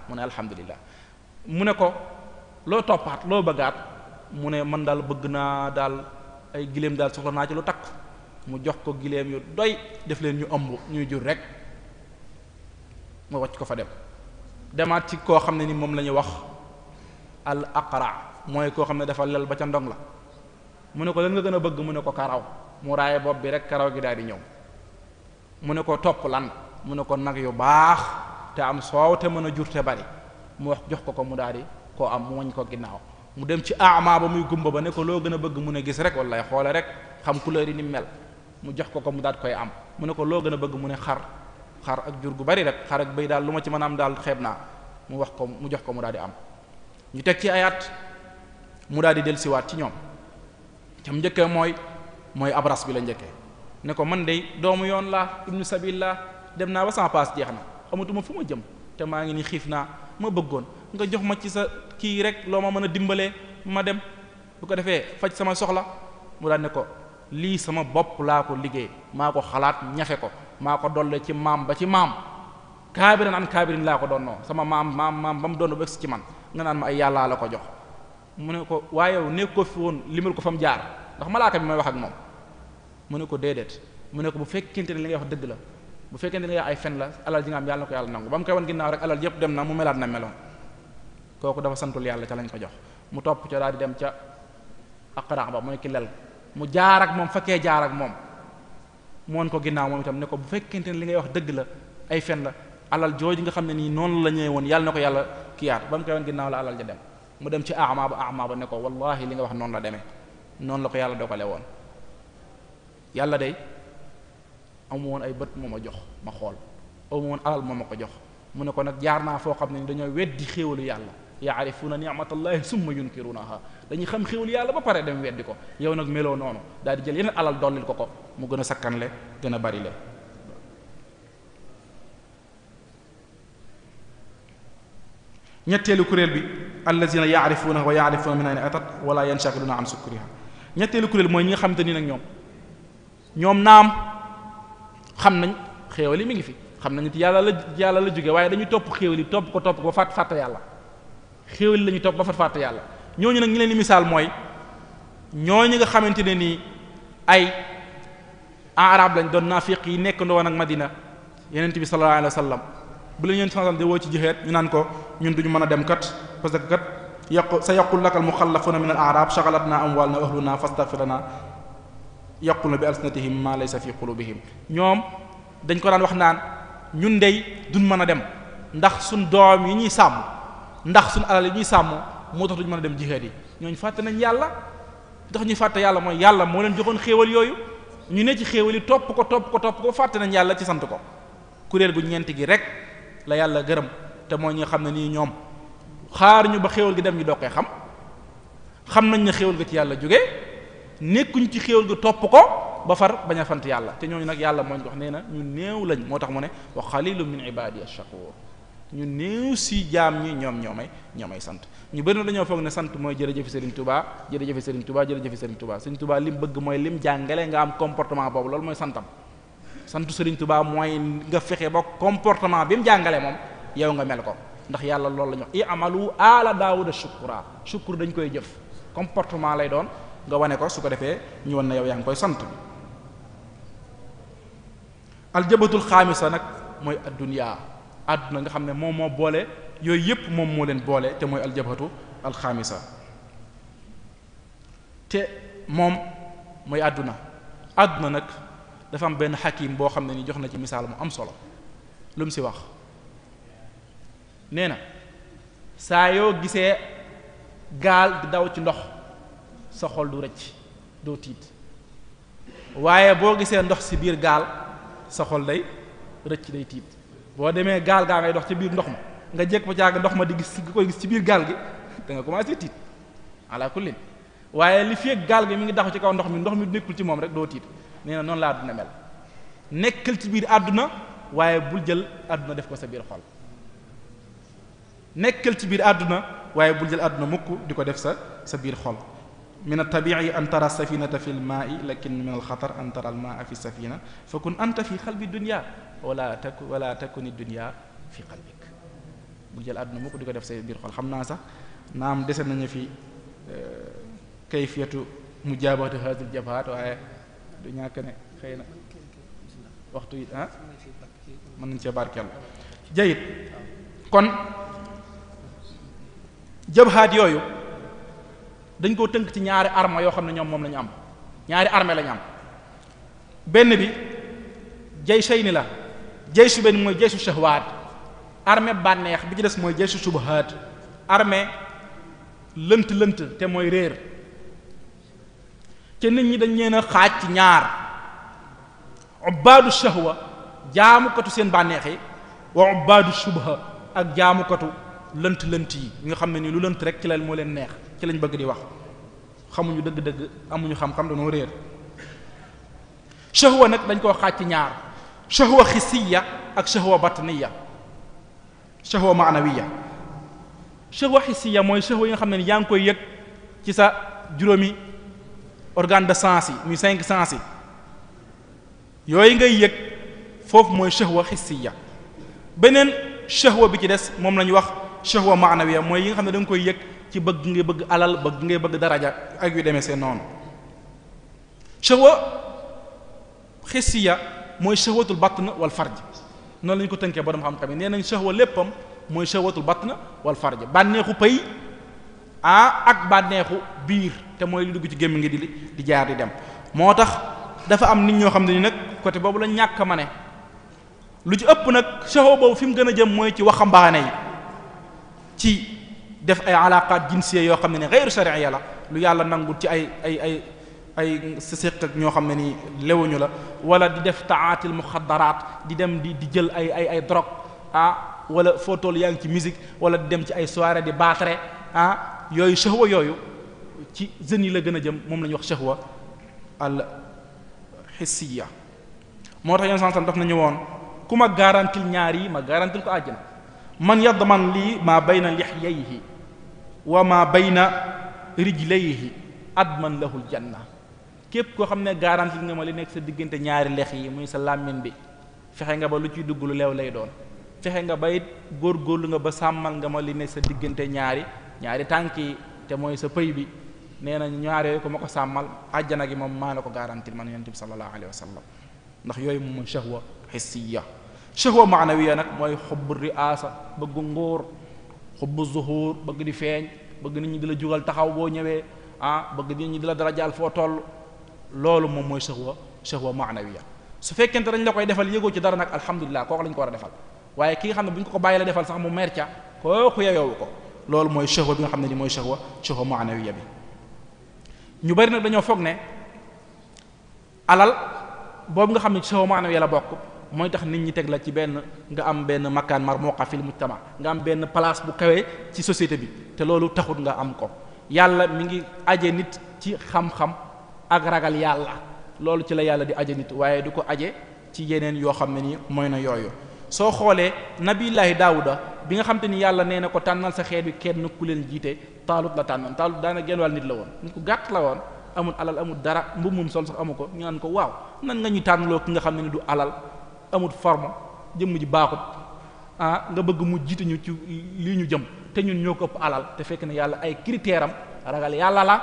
mu ne alhamdulillah mu ne ko loo toppaat loo bëggaat mu ne man daal bëgg naa daal ay giléem daal soxla naa ci lu takk mu jox ko giléem yu doy def leen ñu ëmb ñuy jur rek mu wàcc ko fa demaat ci koo xam ne ni moom la ñuy wax al aqra mooy koo xam ne dafa lel ba ca ndong la mu ne ko lan nga gën a bëgg mu ne ko karaw mu raaye bopp bi rek karaw gi daal di ñëw mu ne ko topp lan mu ne ko nag yu baax te am soow te mën a jur te bari mu wax jox ko mu daal di koo am mu wañ ko ginnaaw mu dem ci ama ba muy gumba ba ne ko loo gën a bëgg mu ne gis rek wallaay xoole rek xam couleur yi ni mel mu jox ko mu daal koy am mu ne ko loo gën a bëgg mu ne xar ak jur gu bari rek xar ak bëy daal lu ma ci mën a am daal xeeb naa mu wax ko mu jox ko mu daal di am ñu teg ci ayat mu daal di dellusiwaat ci ñoom cam njëkkee mooy abras bi la njëkkee ne ko man de doomu yoon laa ibnu sabil laa dem naa ba sama paas jeex na xamatuma fu ma jëm te maa ngi ni xiif naa ma bëggoon nga jox ma ci sa kii rek loo ma mën a dimbalee ma dem bu ko defee faj sama soxla mu daal ne ko lii sama bopp laa ko liggéey maa ko xalaat ñafe ko maa ko dolle ci maam ba ci maam kaabirin an kaabirin laa ko doonnoo sama maam ba mu doon ba egsi ci man nga naan ma ay yàllaa la ko jox mu ne ko waaye yow nekk ko fi woon limal ko fa mu jaar ndax malaaka bi may wax ak moom mu ne ko déedéet mu ne ko bu fekkente ne li ngay wax dëgg la bu fekkente ne nga ay fen la alal ji nga am yàlla na ko yàlla nangu ba mu koy wan ginnaaw rek alal yépp dem na mu melaat na meloon kooku dafa santul yàlla ca lañ ko jox mu topp ca daal di dem ca aqra ba mooy ki lel mu jaar ak moom fekkee jaar ak moom mu won ko ginnaaw moom itam ne ko bu fekkente ne li ngay wax dëgg la ay fen la alal jooju nga xam ne nii noonu la ñëwee woon yàlla na ko yàlla kiyaat ba mu koy wan ginnaaw la alal ja dem mu dem ci ama ba ne ko wallahi li nga wax noonu la demee noonu la ko yàlla dogale woon yàlla day amu woon ay bët moo ma jox ma xool amu woon alal moo ma ko jox mu ne ko nag jaar naa foo xam ne ni dañoo weddi xéewalu yàlla yaarifuuna ni'matallahi summa yunkirunaha dañuy xam xéewalu yàlla ba pare dem weddi ko yow nag meloo noonu daal di jël yeneen alal dollil ko mu gën a sakkanle gën a bari le ñetteelu kuréel bi allazina yaarifuuna wa yaarifuuna min ayna atat wala yanshagiluna an sukriha ñetteelu kuréel mooy ñi nga xamante ni nag ñoom naam xam nañ xéewal yi mi ngi fi xam nañ ci yàlla la jóge waaye dañuy topp xéewal yi topp ko ba fàtte yàlla xéewal yi la ñuy topp ba fàtte yàlla ñooñu nag ñi leen di misaal mooy ñooñu nga xamante ne nii ay arab lañ doon naafiq yi nekk ndowoon ak Madina yonent bi sallallahu alayhi wa sallam bu la ñeen sallam di woo ci jihaad ñu naan ko ñun duñu mën a dem kat parce que kat sa yaqul laka al muxallafuna min al arab shaghalatna amwaluna wa ahluna fastaghfir lana yaquluna bi alsinatihim ma laysa fi qulubihim ñoom dañ ko daan wax naan ñun dey duñ mën a dem ndax suñ doom yi ñuy sàmm ndax suñ alal yi ñuy sàmm moo tax duñ mën a dem jihaad yi ñooñu fàtte nañ yàlla tax ñuy fàtte yàlla mooy yàlla moo leen joxoon xéewal yooyu ñu ne ci xéewal yi topp ko fàtte nañ yàlla ci sant ko kuréel gu ñeent gi rek la yàlla gërëm te mooy ñi nga xam ne nii ñoom xaar ñu ba xéewal gi dem ñu doqee xam nañ ne xéewal ga ci yàlla jóge nekkuñ ci xéewal gi topp ko ba far bañ a fant yàlla te ñooñu nag yàlla moo ñu wax nee na ñu néew lañ moo tax mu ne wa xalilu min ibadi ash-shakur ñu néew si jaam ñi ñoomay sant ñu bëri na dañoo foog ne sant mooy jërëjëfi Serigne Touba jërëjëfi Serigne Touba jërëjëfi Serigne Touba Serigne Touba lim bëgg mooy lim jàngale nga am comportement boobu loolu mooy santam santu Sëriñ Tuubaa mooy nga fexe ba comportement bi mu jàngale moom yow nga mel ko ndax yàlla loolu la ñu wax i'malu ala daawuda shukra shukr dañ koy jëf comportement lay doon nga wane ko su ko defee ñu wan na yow yaa ngi koy sant aljabatul xaamisa nag mooy addunya àdduna nga xam ne moom moo boole yooyu yépp moom moo leen boole te mooy aljabatu alxaamisa te moom mooy àdduna nag dafa am benn xakim boo xam ne ni jox na ci misaal mu am solo lu mu si wax nee na saa yoo gisee gaal di daw ci ndox sa xol du rëcc doo tiit waaye boo gisee ndox si biir gaal sa xol day rëcc day tiit boo demee gaal gaa ngay dox ci biir ndox ma nga jekk ba jàgg ndox ma di gis nga koy gis ci biir gaal gi da nga commencé tiit ala kullin waaye li fi gaal gi mi ngi daxu ci kaw ndox mi nekkul ci moom rek doo tiit nee na noonu la àdduna mel nekkal ci biir àdduna waaye bul jël àdduna def ko sa biir xol nekkal ci biir àdduna waaye bul jël àdduna mukk di ko def sa biir xol min at-tabi'i an tara safinata fi al-ma'i lakin min al-khatar an tara al-ma'a fi safina fa kun anta fi qalbi dunya wala takun ad-dunya fi qalbik bul jël àdduna mukk di ko def sa biir xol xam naa sax naam dese nañu fi kayfiyatu mujabahati hadhihi al-jabhat waaye du ñàkk ne xëy na waxtu yi mën nañ cee barkeel jayit kon jabhaat yooyu dañ koo tënk ci ñaari arme yoo xam ne ñoom moom la ñu am ñaari armée la ñu am benn bi jayshayni la jaysu benn mooy jaysu shahwaat armée bànneex bi ci des mooy jaysu subhaat armée lënt te mooy réer ca nit ñi dañ leen a xaaj ci ñaar ubbaadu shahwa jaamukatu seen bànneex yi wa ubbaadu shubha ak jaamukatu lënt yi nga xam ne ni lu lënt rek ci la moo leen neex ci lañ bëgg di wax xamuñu dëgg-dëgg amuñu xam-xam dañoo réer shahwa nag dañ koo xaaj ci ñaar shahwa xissiya ak shahwa batniya shahwa maanawiya shahwa xissiya mooy shahwa yi nga xam ne ni yaa ngi koy yëg ci sa juróomi organe de sens yi muy 5 sens yi yooyu ngay yëg foofu mooy shahwa xissiya beneen shahwa bi ci des moom la ñu wax shahwa maanawiya mooy yi nga xam ne da nga koy yëg ci bëgg ngay bëgg alal bëgg ngay bëgg daraja ak yu demee seen noonu shahwa xissiya mooy shahwatul batn wal farj noonu la ñu ko tënkee borom xam-xam yi nee nañ shahwa léppam mooy shahwatul batn wal farj bànneexu pay ak bànneexu biir te mooy lu dugg ci gémmi ngi di jaar di dem moo tax dafa am nit ñoo xam ne ni nag côté boobu la ñàkk ma ne lu ci ëpp nag shahwa boobu fi mu gën a jëm mooy ci waxambaane yi ci def ay alaqaat jinsiya yoo xam ne ni ghayru shar'iyya la lu yàlla nangul ci ay séq ak ñoo xam ne ni lewuñu la wala di def taatil muxaddaraat di dem di jël ay drogue wala foo toll yaa ngi ci musique wala di dem ci ay soirée di baatare yooyu shahwa yooyu ci jeunes yi la gën a jëm moom la ñuy wax shahwa al hissiya moo tax yoon sansan daf nañu woon ku ma garantil ñaar yi ma garantil ko àjjana man yadman lii ma bayna lihyayhi wa ma bayna rijlayhi adman lahul janna képp koo xam ne garantil nga ma li nekk sa diggante ñaari lex yi muy sa làmmiñ bi fexe nga ba lu ciy dugg lu leew lay doon fexe nga ba it góorgóorlu nga ba sàmmal nga ma li nekk sa diggante ñaari tànk yi te mooy sa pëy bi nee na ñaar yooyu ko ma ko sàmmal àjjana gi moom maa la ko garantil man yonent bi sallallahu alayhi wa sallam ndax yooyu moom mooy shahwa hissiya shahwa maanawiya nag mooy xubbu riasa bëgg nguur xubbu zuhur bëgg di feeñ bëgg nit ñi di la jugal taxaw boo ñëwee bëgg nit ñi di la darajaal foo toll loolu moom mooy shahwa maanawiya su fekkente dañ la koy defal yëgoo ci dara nag alhamdulilah kooku lañ ko war a defal waaye ki nga xam ne bu ñu ko bàyyi la defal sax mu mer ca kooku yeyoowu ko loolu mooy shahwa bi nga xam ne ni mooy shahwa maanawiya bi ñu bari nag dañoo foog ne alal boobu nga xam ne shahwa maanawiya la bokk mooy tax nit ñi teg la ci benn nga am benn makaan marmuqa fil mujtama nga am benn place bu kawee ci société bi te loolu taxut nga am ko yàlla mi ngi aje nit ci xam-xam ak ragal yàlla loolu ci la yàlla di aje nit waaye du ko aje ci yeneen yoo xam ne ni mooy na yooyu soo xoolee nabiyullahi daawuda bi nga xam te ni yàlla nee na ko tànnal sa xeet bi kenn ku leen jiite taalut la tànnoon taalut daana genn wàll nit la woon nit ku gàtt la woon amul alal amul dara mbubb moom sol sax amu ko ñu naan ko waaw nan nga ñuy tànnloo ki nga xam ne ni du alal amul forme jëmm ji baaxut nga bëgg mu jiite ñu ci lii ñu jëm te ñun ñoo ko ëpp alal te fekk ne yàlla ay critère am ragal yàlla la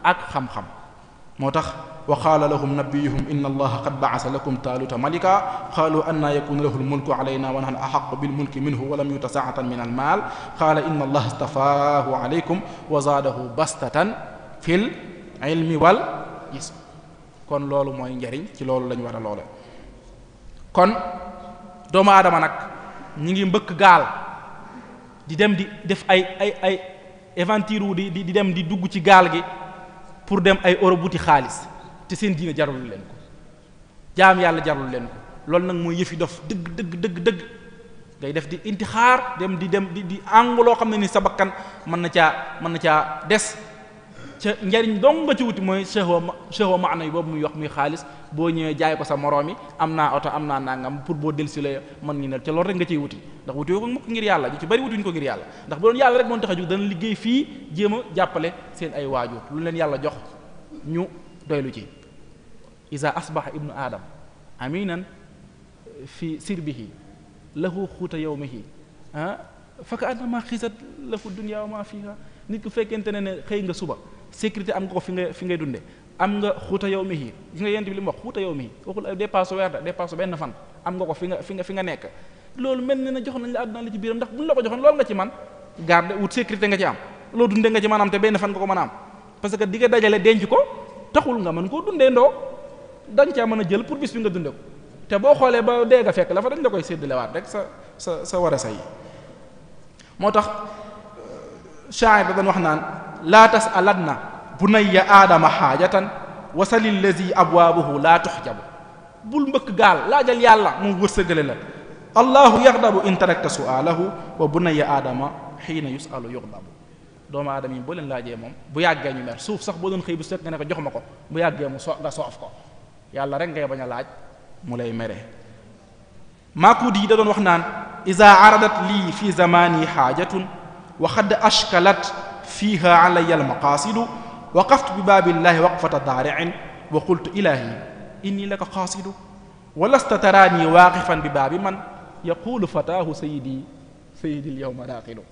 ak xam-xam moo tax wa qaala lahum nabiyuhum inna allaha qad ba'asa lakum taaluta malika qaalu anna yakunu lahu almulku alayna wa nahnu ahaqqu bilmulki minhu wa lam yuta sa'atan min almaal qaala inna allaha istafaahu alaykum wa zaadahu bastatan fil ilmi wal jism kon loolu mooy njariñ ci loolu lañu war a loole kon doomu aadama nag ñi ngi mbëkk gaal di dem di def ay aventure wu di dem di dugg ci gaal gi pour dem ay Europe wuti xaalis te seen diine jarul leen ko jaam yàlla jarul leen ko loolu nag mooy yëfi dof dëgg ngay def di intixaar dem di àngu loo xam ne ni sa bakkan mën na caa des ca njariñ dong nga ci wuti mooy shahwa maana yi boobu muy wax muy xaalis boo ñëwee jaay ko sa moroom yi am naa oto am naa nangam pour boo dellusi la mën ngi ne ca loolu rek nga ciy wuti ndax wuti ko mukk ngir yàlla ñu ci bari wutuñu ko ngir yàlla ndax bu doon yàlla rek moon tax a jóg dana liggéey fii jéem a jàppale seen ay waajur lu leen yàlla jox ñu doylu ci iza asbaha ibnu adam aminan fi sirbihi lahu xuuta yawmihi fa ka annama xisat lahu dunya wa ma fiha nit ku fekkente ne xëy nga suba sécurité am nga ko fi ngay dunde am nga xuuta yawmihi gis nga yent bi li mu wax xuuta yawmihi waxul dépasse weer da dépasse benn fan am nga ko fi nga nekk loolu mel ne na jox nañ la àdduna li ci biiram ndax buñ la ko joxoon loolu nga ci man garde wut sécurité nga ci am loo dunde nga ci man am te benn fan nga ko mën a am parce que di nga dajale denc ko taxul nga mën koo dundee ndoo dañ caa mën a jël pour bis bi nga dunde ko te boo xoolee ba dee nga fekk la fa dañ la koy séddalewaat rek sa war a say moo tax shaa'ir da doon wax naan laa tas'alanna bunayya aadama xaajatan wasalil lazi abwaabuhu laa tuxjabu bul mbëkk gaal laajal yàlla moom wërsëgale la allahu yaxdabu in tarakta su'aalahu wa bunayya aadama xiina yus'alu yuxdabu doomu aadama yi boo leen laajee moom bu yàggee ñu mer suuf sax boo doon xëy bu set nga ne ko jox ma ko bu yàggee nga soof ko yàlla rek ngay bañ a laaj mu lay mere Maakudi yi da doon wax naan iza aradat lii fi zamani xaajatun wa qad ashkalat fiha alayya almaqaasidu waqaftu bi baabillahi waqfata daari'in wa qultu ilahi inni laka qaasidu wa lasta taraani waaqifan bi baabi man yaqulu fataahu sayidi alyawma daaxilu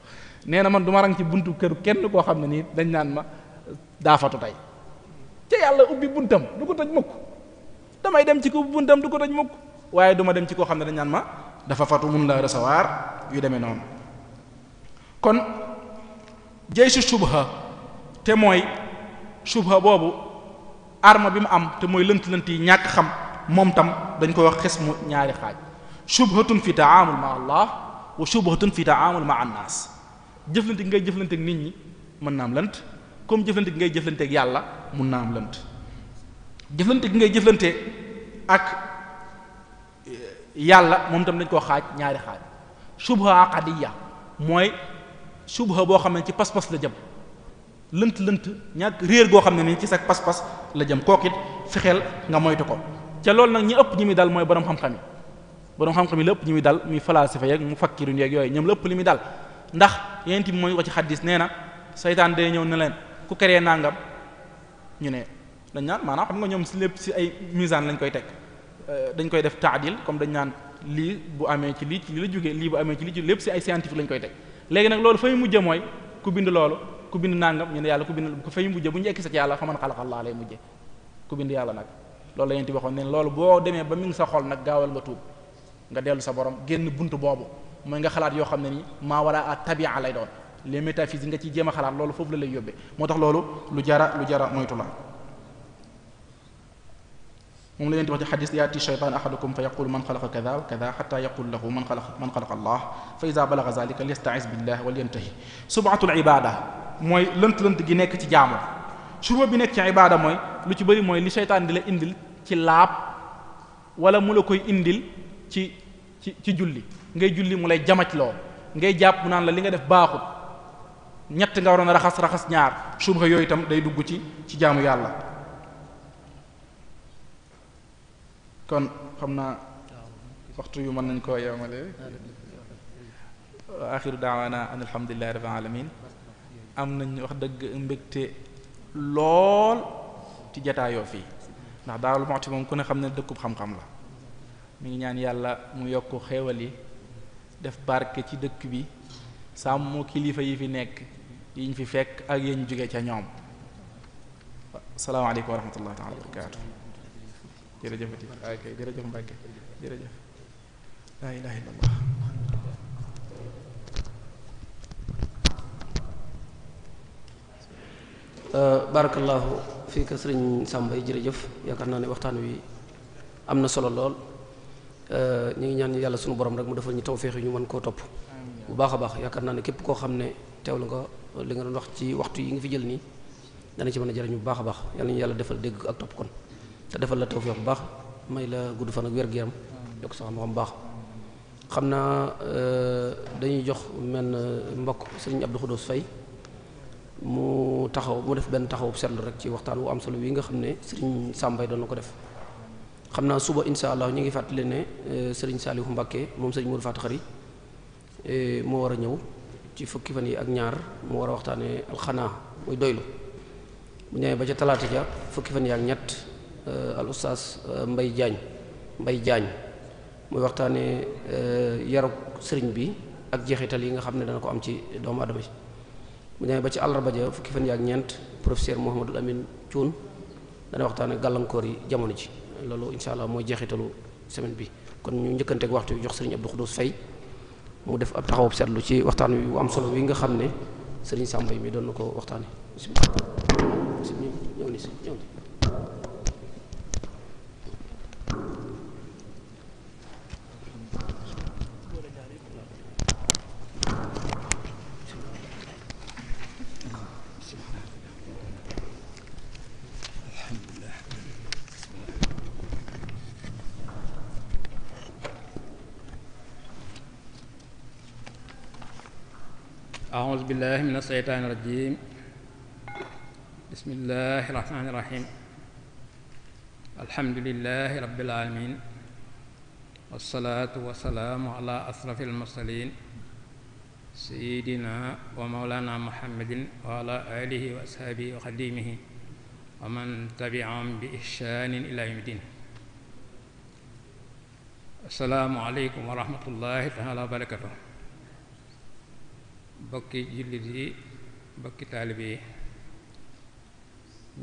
nee na man du ma rang ci buntu kër kenn koo xam ne nii dañ naan ma daafatu tey ca yàlla ubbi buntam du ko tëj mukk damay dem ci ko buntam du ko tëj mukk waaye duma dem ci koo xam ne dañ naan ma dafa fatu mun la recevoir yu demee noonu kon jaysu shubha te mooy shubha boobu arme bi mu am te mooy lënt-lënt yi ñàkk xam moom tam dañ koy wax xismu ñaari xaaj shubhatun fi taamul ma allah wa shubhatun fi taamul ma annaas jëflante gi ngay jëflante ak nit ñi mën naa am lënt comme jëflante gi ngay jëflante ak yàlla mun naa am lënt jëflante gi ngay jëflante ak yàlla moom tam dañ koo xaaj ñaari xaaj shubha aqadiyya mooy shubha boo xam ne ci pas-pas la jëm lënt ñàkk réer goo xam ne nii ci sa pas-pas la jëm kooku it fexeel nga moytu ko ca loolu nag ñi ëpp ñi muy dal mooy borom xam-xam yi la ëpp ñi muy dal muy falaasifa yeeg mu fakkirun yeeg yooyu ñoom la ëpp li muy dal ndax yent bi mooy ko ci xaddis nee na saytaan day ñëw ne leen ku créé nangam ñu ne dañ naan maanaam xam nga ñoom si lépp si ay misaan lañ koy teg dañ koy def taadil comme dañ naan lii bu amee ci lii la jógee lii bu amee ci lii lépp si ay scientifique lañ koy teg léegi nag loolu fay mujje mooy ku bind loolu ku bind nangam ñu ne yàlla ku bind ku fay mujje bu ñu ekki sa ci yàlla fa man xalaqallaa lay mujje ku bind yàlla nag loolu la yent bi waxoon ne loolu boo demee ba mi ngi sa xol nag gaawal nga tuub nga dellu sa borom génn bunt boobu mooy nga xalaat yoo xam ne nii maa wala a tabia lay doon les métaphysiques nga ciy jéem a xalaat loolu foofu la lay yóbbee moo tax loolu lu jara moytu la moom la yent wax ci xadis yaati shaytaan ahadukum fa yaqulu man xalaqa kada wa kada xata yaqul lahu man xalaqa allah fa ida balaga zalika liyasta'iz billah wal yantahi subatul ibada mooy lënt gi nekk ci jaamu suba bi nekk ci ibada mooy lu ci bëri mooy li shaytaan di la indil ci laab wala mu la koy indil ci julli ngay julli mu lay jamaj loo ngay jàpp mu naan la li nga def baaxut ñett nga waroon a raxas ñaar subha yooyu itam day dugg ci jaamu yàlla kon xam naa waxtu yu mën nañ koo yemale wa axiru daawaana an alhamdulillahi rabbil alamin am nañ wax dëgg mbégte lool ci jataayoo fii ndax Daarul Muxti moom ku ne xam ne dëkkub xam-xam la mi ngi ñaan yàlla mu yokk xéewal yi def barke ci dëkk bi sàmm kilifa yi fi nekk yiñ fi fekk ak yéen jóge ca ñoom asalaamaaleykum wa rahmatullahi taala wa barakaatu jërëjëfati ay kay jërëjëf Mbàkke jërëjëf laa ilaha illallah barakallahu fiika sëriñ Samba yi jërëjëf yaakaar naa ne waxtaan wi am na solo lool ñu ngi ñaan yàlla sunu borom rek mu defal ñu tawféex yi ñu mën koo topp bu baax a baax yaakaar naa ne képp koo xam ne teewlu nga li nga doon wax ci waxtu yi nga fi jël nii dana ci mën a jëriñu bu baax a baax yàlla ñu yàlla defal dégg ak topp kon te defal la tawféex bu baax may la gudd fan ak wér-gu-yaram yokk sa xam-xam bu baax xam naa dañuy jox menn mbokk sëriñ Abdou Khoudous Faye mu def benn taxaw seetlu rek ci waxtaan wu am solo wi nga xam ne sëriñ Samba doon na ko def xam naa suba insha allah ñu ngi fàttali ne sëriñ Saliou Mbacké moom sëriñ Modou Fatou Khari moo war a ñëw ci fukki fan yi ak ñaar mu war a waxtaanee alxanaa muy doylu bu ñëwee ba ca talaata ja fukki fan yi ak ñett al oustaz Mbaye Diagne muy waxtaanee yarug sëriñ bi ak jeexital yi nga xam ne dana ko am ci doomu adama yi bu ñëwee ba ci àllarba ja fukki fan yi ak ñeent professeur Mouhamadul Amin Thioune dana waxtaanee gàllankoor yi jamono ji loolu insha allah mooy jeexitalu semaine bi kon ñu njëkkanteeg waxtu wi jox sëriñ Abdou Khoudous Faye mu def ab taxawub seetlu ci waxtaan wi bu am solo wi nga xam ne sëriñ Samba mi doon na ko waxtaane bismillah ñëw ni si ñëw ni أعوذ بالله من الشيطان الرجيم بسم الله الرحمن الرحيم الحمد لله رب العالمين والصلاة والسلام على أشرف المرسلين سيدنا ومولانا محمد وعلى آله وأصحابه وخديمه ومن تبعهم بإحسان إلى يوم الدين السلام عليكم ورحمة الله تعالى وبركاته bokki jullit yi bokki taalibe yi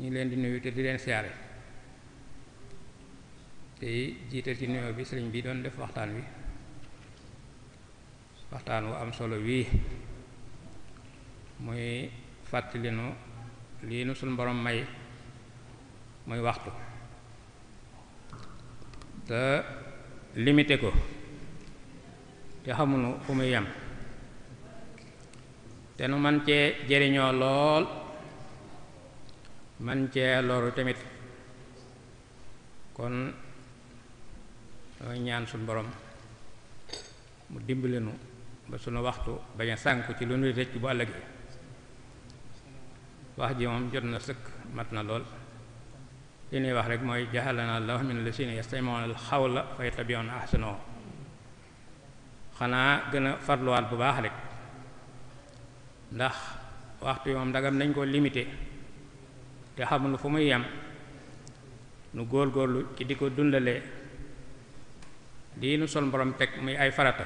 ñu ngi leen di nuyu te di leen siyaare tey jiital ci nuyoo bi sëriñ bi doon def waxtaan wu am solo wii muy fàttali nu lii nu suñ borom may muy waxtu te limité ko te xamunu fu muy yem te nu man cee jëriñoo lool man cee loru tamit kon damay ñaan suñu borom mu dimbali nu ba sunu waxtu bañ a sànku ci lu nuy rëcc bu ëllëgee wax ji moom jot na sëkk mat na lool li ñuy wax rek mooy jaxalana Allahu min lasina yastami'una al-qawla fa yattabi'una ahsanahu xanaa gën a farluwaat bu baax rek ndax waxtu yi moom ndagam nañ ko limité te xamul fu muy yem nu góorgóorlu ci di ko dundalee lii nu sol borom teg muy ay farata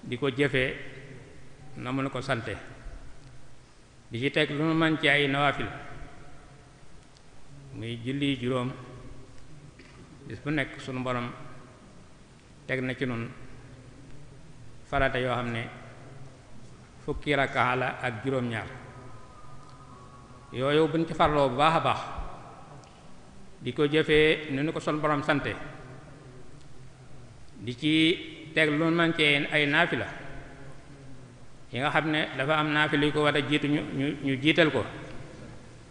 di ko jëfee na mu nu ko sante di ci teg lu nu man ci ay nawaafil muy julli juróom bis bu nekk sunu borom teg na ci nun farata yoo xam ne fukki rakkaa la ak juróom-ñaar yooyu buñ ci farloo bu baax a baax di ko jëfee nu nu ko sol borom sante di ci teg lu man ci ay naafila yi nga xam ne dafa am naafila yu ko war a jiitu ñu jiital ko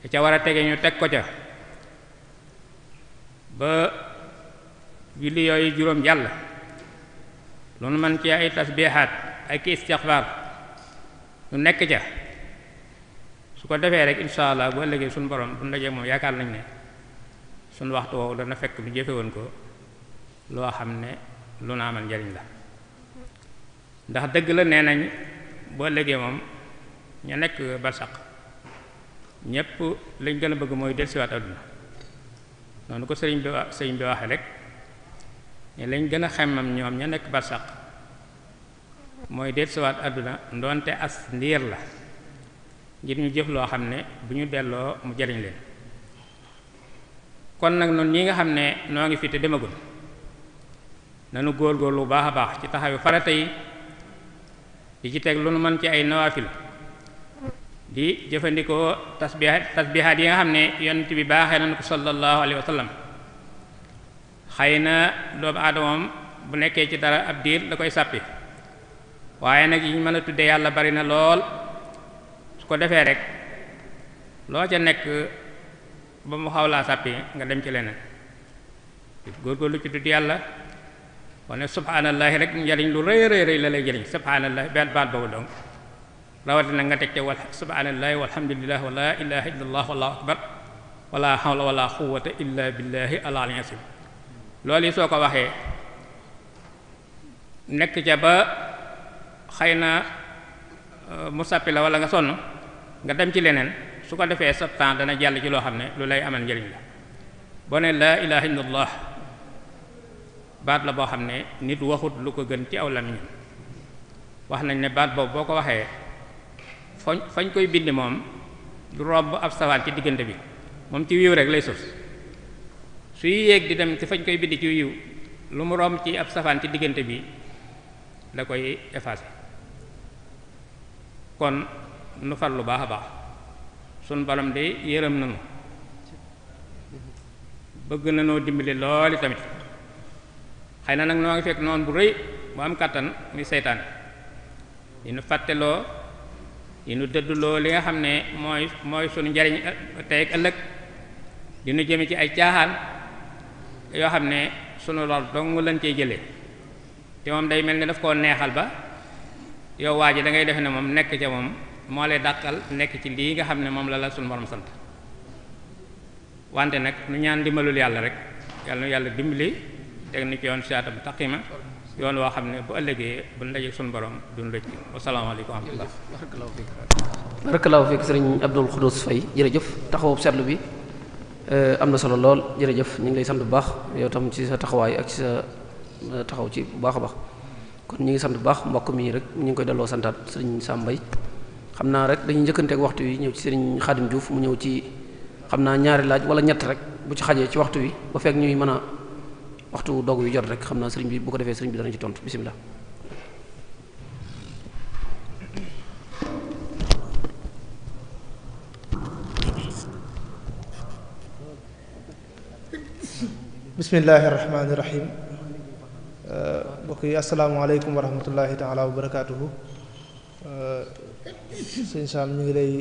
te ca war a tege ñu teg ko ca ba julli yooyu juróom jàll lu nu man ci ay tasbihaat ay ki istixfaar nu nekk ca su ko defee rek insha allah bu ëllëgee suñu borom bu ndajee moom yaakaar nañ ne suñu waxtu woowu dana fekk nu jëfe woon ko loo xam ne lu na amal njariñ la ndax dëgg la nee nañ bu ëllëgee moom ña nekk barsaq ñépp lañ gën a bëgg mooy dellusiwaat àdduna noonu ko sëriñ bi waxe rek ne lañ gën a xemmam ñoom ña nekk barsàq mooy dellusiwaat àdduna ndoonte as ndiir la ngir ñu jëf loo xam ne bu ñu delloo mu jariñ leen kon nag noonu ñi nga xam ne noo ngi fi te demagul nanu góorgóorlu bu baax a baax ci taxawu farata yi di ci teg lu nu mën ci ay nawaafil di jëfandikoo tasbihaat yi nga xam ne yonent bi baaxee nañu ko sallallahu alayhi wa sallam xëy na doomu aadamam bu nekkee ci dara ab diir da koy sàppi waaye nag yi ñu mën a tudde yàlla bari na lool su ko defee rek loo ca nekk ba mu xaw laa sàppi nga dem ci leneen góorgóorlu ci tudd yàlla wane subhaanallahi rek njariñ lu rëy rëy la lay jëriñ subhaanallahi benn baat boobu donc rawatina nga teg ca wal subhaanallahi walhamdulillah wa la ilaha illallah wallahu akbar wala hawla wala quwwata illa billahi al-aliyyil azim loolu yi soo ko waxee nekk ca ba xëy na mu sàppi la wala nga sonn nga dem ci leneen su ko defee sa temps dana jàll ci loo xam ne lu lay amal njëriñ la boo ne laa ilaha illallah baat la boo xam ne nit waxut lu ko gën ci aw làmmiñam wax nañ ne baat boobu boo ko waxee fañ koy bindi moom du romb ab safaan ci diggante bi moom ci wiiw rek lay sos suy yéeg di dem ci fañ koy bindi ci wiiw lu mu romb ci ab safaan ci diggante bi da koy effacer kon nu far lu baax a baax sun borom de yërëm nañu bëgg na noo dimbali looli tamit xëy na nag noo ngi fekk noonu bu rëy bu am kàttan muy seytaan di nu fàtteloo di nu dëdduloo li nga xam ne mooy sunu njariñ tey ak ëllëg di nu jëme ci ay caaxaan yoo xam ne sunu lor dong lañ cey jëlee te moom day mel ni daf koo neexal ba yow waa ji da ngay defe ne moom nekk ca moom moo lay dàqal nekk ci lii nga xam ne moom la sunu borom sant wante nag nu ñaan dimbalul yàlla rek yàlla nu yàlla dimbali teg ni ci yoon siraatal mustaqiima yoon woo xam ne bu ëllëgee bu ndaje sunu borom duñ rëcc wasalaamaaleykum wa rahmatullah barakallahu fiik sëriñ Abdul Xuddus Fay jërëjëf taxawu seetlu bi am na solo lool jërëjëf ñu ngi lay sant bu baax yow tam ci sa taxawaay ak ci sa taxaw ci bu baax a baax kon ñu ngi sant bu baax mbokk mi rek ñu ngi koy delloo santaat sëriñ Sam Mbaye xam naa rek dañuy njëkkanteek waxtu wi ñëw ci sëriñ Xaadim Diouf mu ñëw ci xam naa ñaari laaj wala ñett rek bu ci xajee ci waxtu wi ba fekk ñuy mën a waxtu dogu yu jot rek xam naa sëriñ bi bu ko defee sëriñ bi dana ci tontu bisimilah. bismillahi rahmaani rahim mbokk yi asalaamaaleykum wa rahmatullahi taala wa barakaatuhu sëñ Sam ñu ngi lay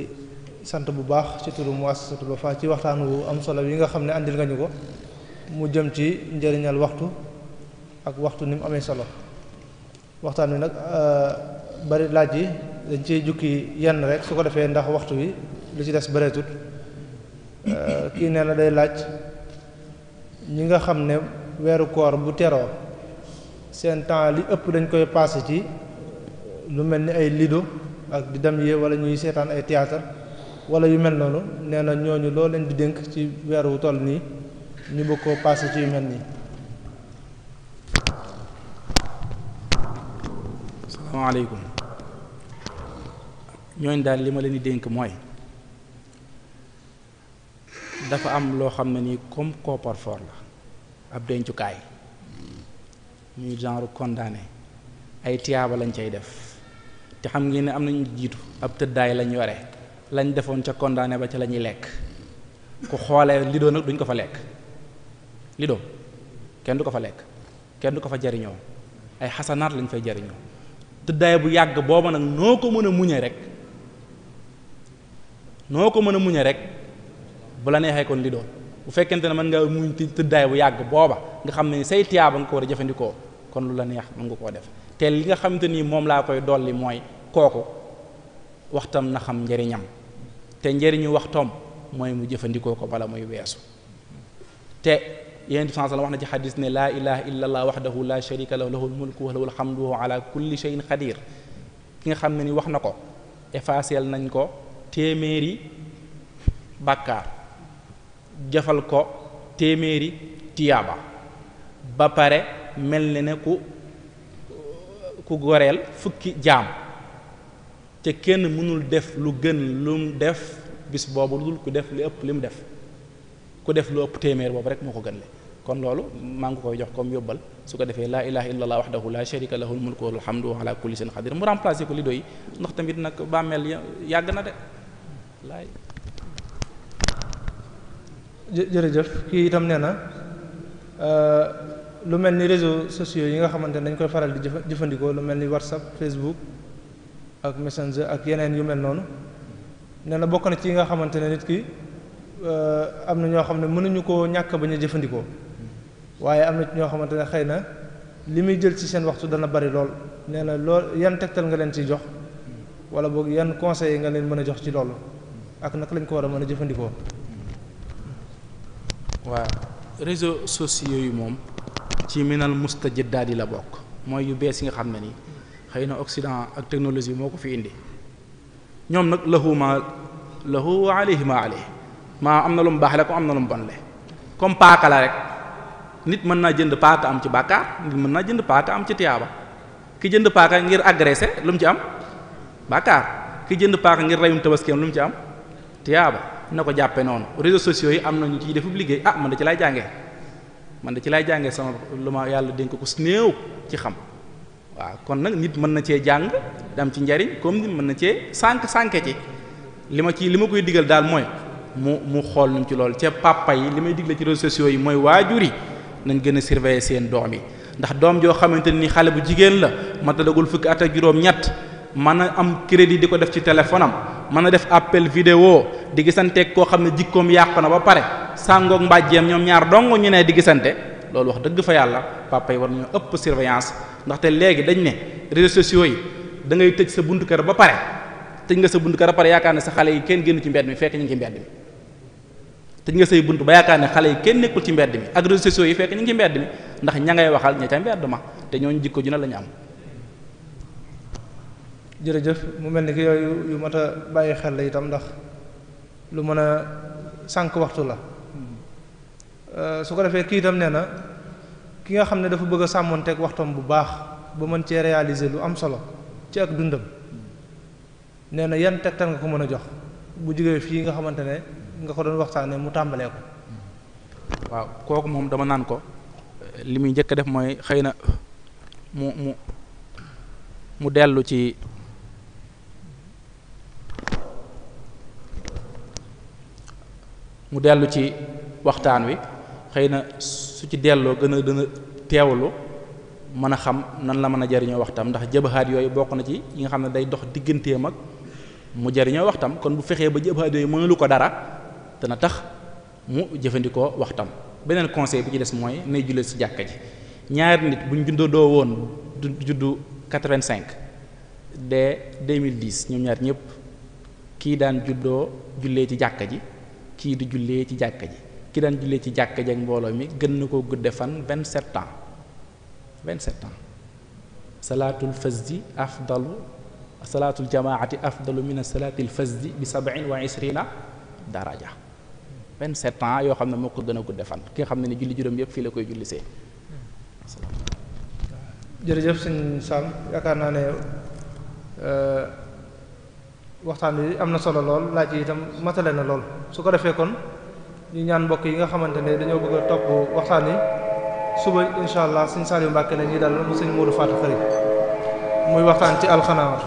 sant bu baax ci turu Muassasatul Wafa ci waxtaan wu am solo yi nga xam ne andil nga ñu ko mu jëm ci njëriñal waxtu ak waxtu ni mu amee solo waxtaan wi nag bari laaj yi dañ ciy jukki yenn rek su ko defee ndax waxtu wi lu ci des bëreetut kii nee na day laaj ñi nga xam ne weeru koor bu teroo seen temps li ëpp dañ koy passé ci lu mel ni ay lido ak di dem yee wala ñuy seetaan ay théâtre wala yu mel noonu nee na ñooñu loo leen di dénk ci weeru toll nii ñu bëgg koo passé ci yu mel nii. asalaamaaleykum ñooñ daal li ma leen di dénk mooy dafa am loo xam ne nii comme coffre-fort la ab dencukaay muy genre condamné ay tiyaaba lañ cay def te xam ngeen ne am nañu jiitu ab tëddaay lañ yore lañ defoon ca condamné ba ca la ñuy lekk ku xoolee lido nag duñ ko fa lekk lido kenn du ko fa lekk kenn du ko fa jariñoo ay xasanaat lañ fay jariñoo tëddaay bu yàgg booba nag noo ko mën a muñe rek bu la neexee kon lido bu fekkente ne mën nga muñ tëddaay bu yàgg booba nga xam ne say tiyaaba nga ko war a jëfandikoo kon lu la neex mën nga koo def te li nga xamante ni moom laa koy dolli mooy kooku waxtam na xam njariñam te njariñu waxtoom mooy mu jëfandikoo ko bala muy weesu te yonent bi sallallahu alayhi wasallam wax na ci xadis ne laa ilaha illa allah wahdahu la sharika lahu lahul mulku wa lahul hamdu wa ala kulli shay'in qadir ki nga xam ne ni wax na ko effacel nañ ko téeméeri bàkkaar jafal ko téeméeri tiyaaba ba pare mel ne ku goreel fukki jaam te kenn mënul def lu gën lu mu def bis boobu lu dul ku def li ëpp li mu def ku def lu ëpp téeméer boobu rek moo ko gën le kon loolu maa ngi koy jox comme yóbbal su ko defee laa ilaha illa allah wahdahu la sharika lahu al mulku wa lahul hamdu wa ala kulli shay'in qadir mu remplacer ko li doy ndax tamit nag bàmmeel yàgg na de laay jërëjëf kii itam nee na lu mel ni réseaux sociaux yi nga xamante ne dañ koy faral di jëfandikoo lu mel ni WhatsApp Facebook ak Messenger ak yeneen yu mel noonu nee na bokk na ci yi nga xamante ne nit ki am na ñoo xam ne mënuñu koo ñàkk bañ a jëfandikoo waaye am na ci ñoo xamante ne xëy na li muy jël ci seen waxtu dana bari lool nee na lool yan tegtal nga leen ciy jox wala boog yan conseils nga leen mën a jox ci loolu ak naka lañ ko war a mën a jëfandikoo. waaw réseaux sociaux yi moom ci minal mustajiddaat yi la bokk mooy yu bees yi nga xam ne ni xëy na Occident ak technologie moo ko fi indi ñoom nag lahu wa alayhi ma alayhi maa am na lu mu baax le ko am na lu mu bon le comme paaka la rek nit mën naa jënd paaka am ci bàkkaar nit mën naa jënd paaka am ci tiyaaba ki jënd paaka ngir agressé lu mu ci am bàkkaar ki jënd paaka ngir reyum tabaskeem lu mu ci am tiyaaba na ko jàppe noonu réseaux sociaux yi am na ñu ciy defub liggéey man da ci lay jàngee sama lu ma yàlla dénk ko néew ci xam waaw kon nag nit mën na cee jàng am ci njariñ comme nit mën na cee sànke ci li ma koy digal daal mooy mu xool nu ci loolu ca papa yi li may digle ci réseaux sociaux yi mooy waajur yi nañ gën a surveiller seen doom yi ndax doom joo xamante ni xale bu jigéen la matadagul fukki at ak juróom-ñett mën a am crédit di ko def ci téléphone am mën a def appel vidéo di gisanteeg koo xam ne jikkoom yàqu na ba pare sàngoog mbàjjeem ñoom ñaar dong ñu ne di gisante loolu wax dëgg fa yàlla papa yi war nañoo ëpp surveillance ndaxte léegi dañ ne réseaux sociaux yi da ngay tëj sa buntu kër ba pare tëj nga sa buntu kër ba pare yaakaar ne sa xale yi kenn génn ci mbedd mi fekk ñu ngi ci mbedd mi tëj nga say buntu ba yaakaar ne xale yi kenn nekkul ci mbedd mi ak réseaux sociaux yi fekk ñu ngi ci mbedd mi ndax ña ngay waxal ña ca mbedd ma te ñooñu jikko ju ne la ñu am. jërëjëf mu mel ni ki yooyu yu mat a bàyyi xel la itam ndax lu mën a sànq waxtu la su ko defee kii itam nee na ki nga xam ne dafa bëgg a sàmmonteeg waxtam bu baax ba mën cee réaliser lu am solo ci ak dundam nee na yan tegtal nga ko mën a jox bu jógee fii nga xamante ne nga ko doon waxtaanee mu tàmbalee ko. waaw kooku moom dama naan ko li muy njëkk a def mooy xëy na mu dellu ci waxtaan wi xëy na su ci delloo gën a teewlu mën a xam nan la mën a jariñoo waxtam ndax jëbaxaat yooyu bokk na ci yi nga xam ne day dox digganteem ak mu jariñoo waxtam kon bu fexee ba jëbaxaat yooyu mënalu ko dara dana tax mu jëfandikoo waxtam. beneen conseil bu ci des mooy nay jullee ci jàkka ji ñaari nit buñ juddoo woon juddu 85 de 2010 ñoom ñaar ñëpp kii daan jullee ci jàkka ji kii di jullee ci jàkka ji ki daan jullee ci jàkka ji ak mbooloo mi gën na koo gudde fan 27 ans salaatul fasdi salaatul jamaati afdalu min salaatil fasdi bi 27 daraja 27 ans yoo xam ne moo ko gën a gudde fan ki nga xam ne ni julli juróom yëpp fii la koy jullisee. jërëjëf sëñ Sam yaakaar naa ne waxtaan wi am na solo lool laaj yi itam matale na lool su ko defee kon ñu ñaan mbokk yi nga xamante ne dañoo bëgg a topp waxtaan yi suba insha allah sëñ Saliou Mbacke la ñuy dal mu sëñ Modou Fatou Khari muy waxtaan ci alxanaawat.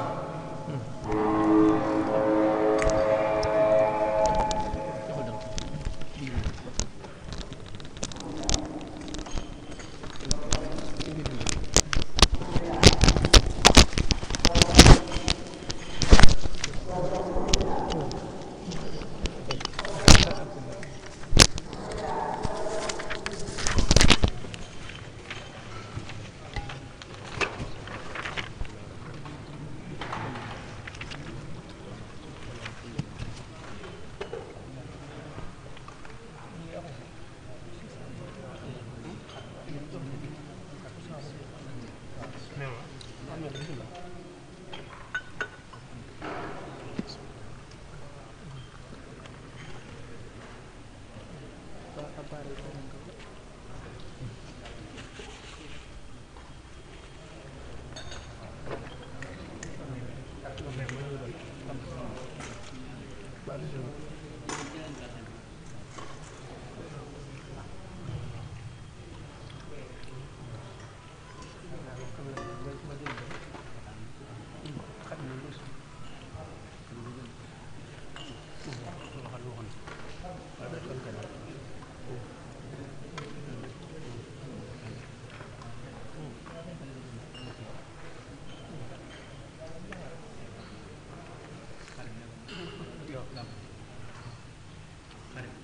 Xarit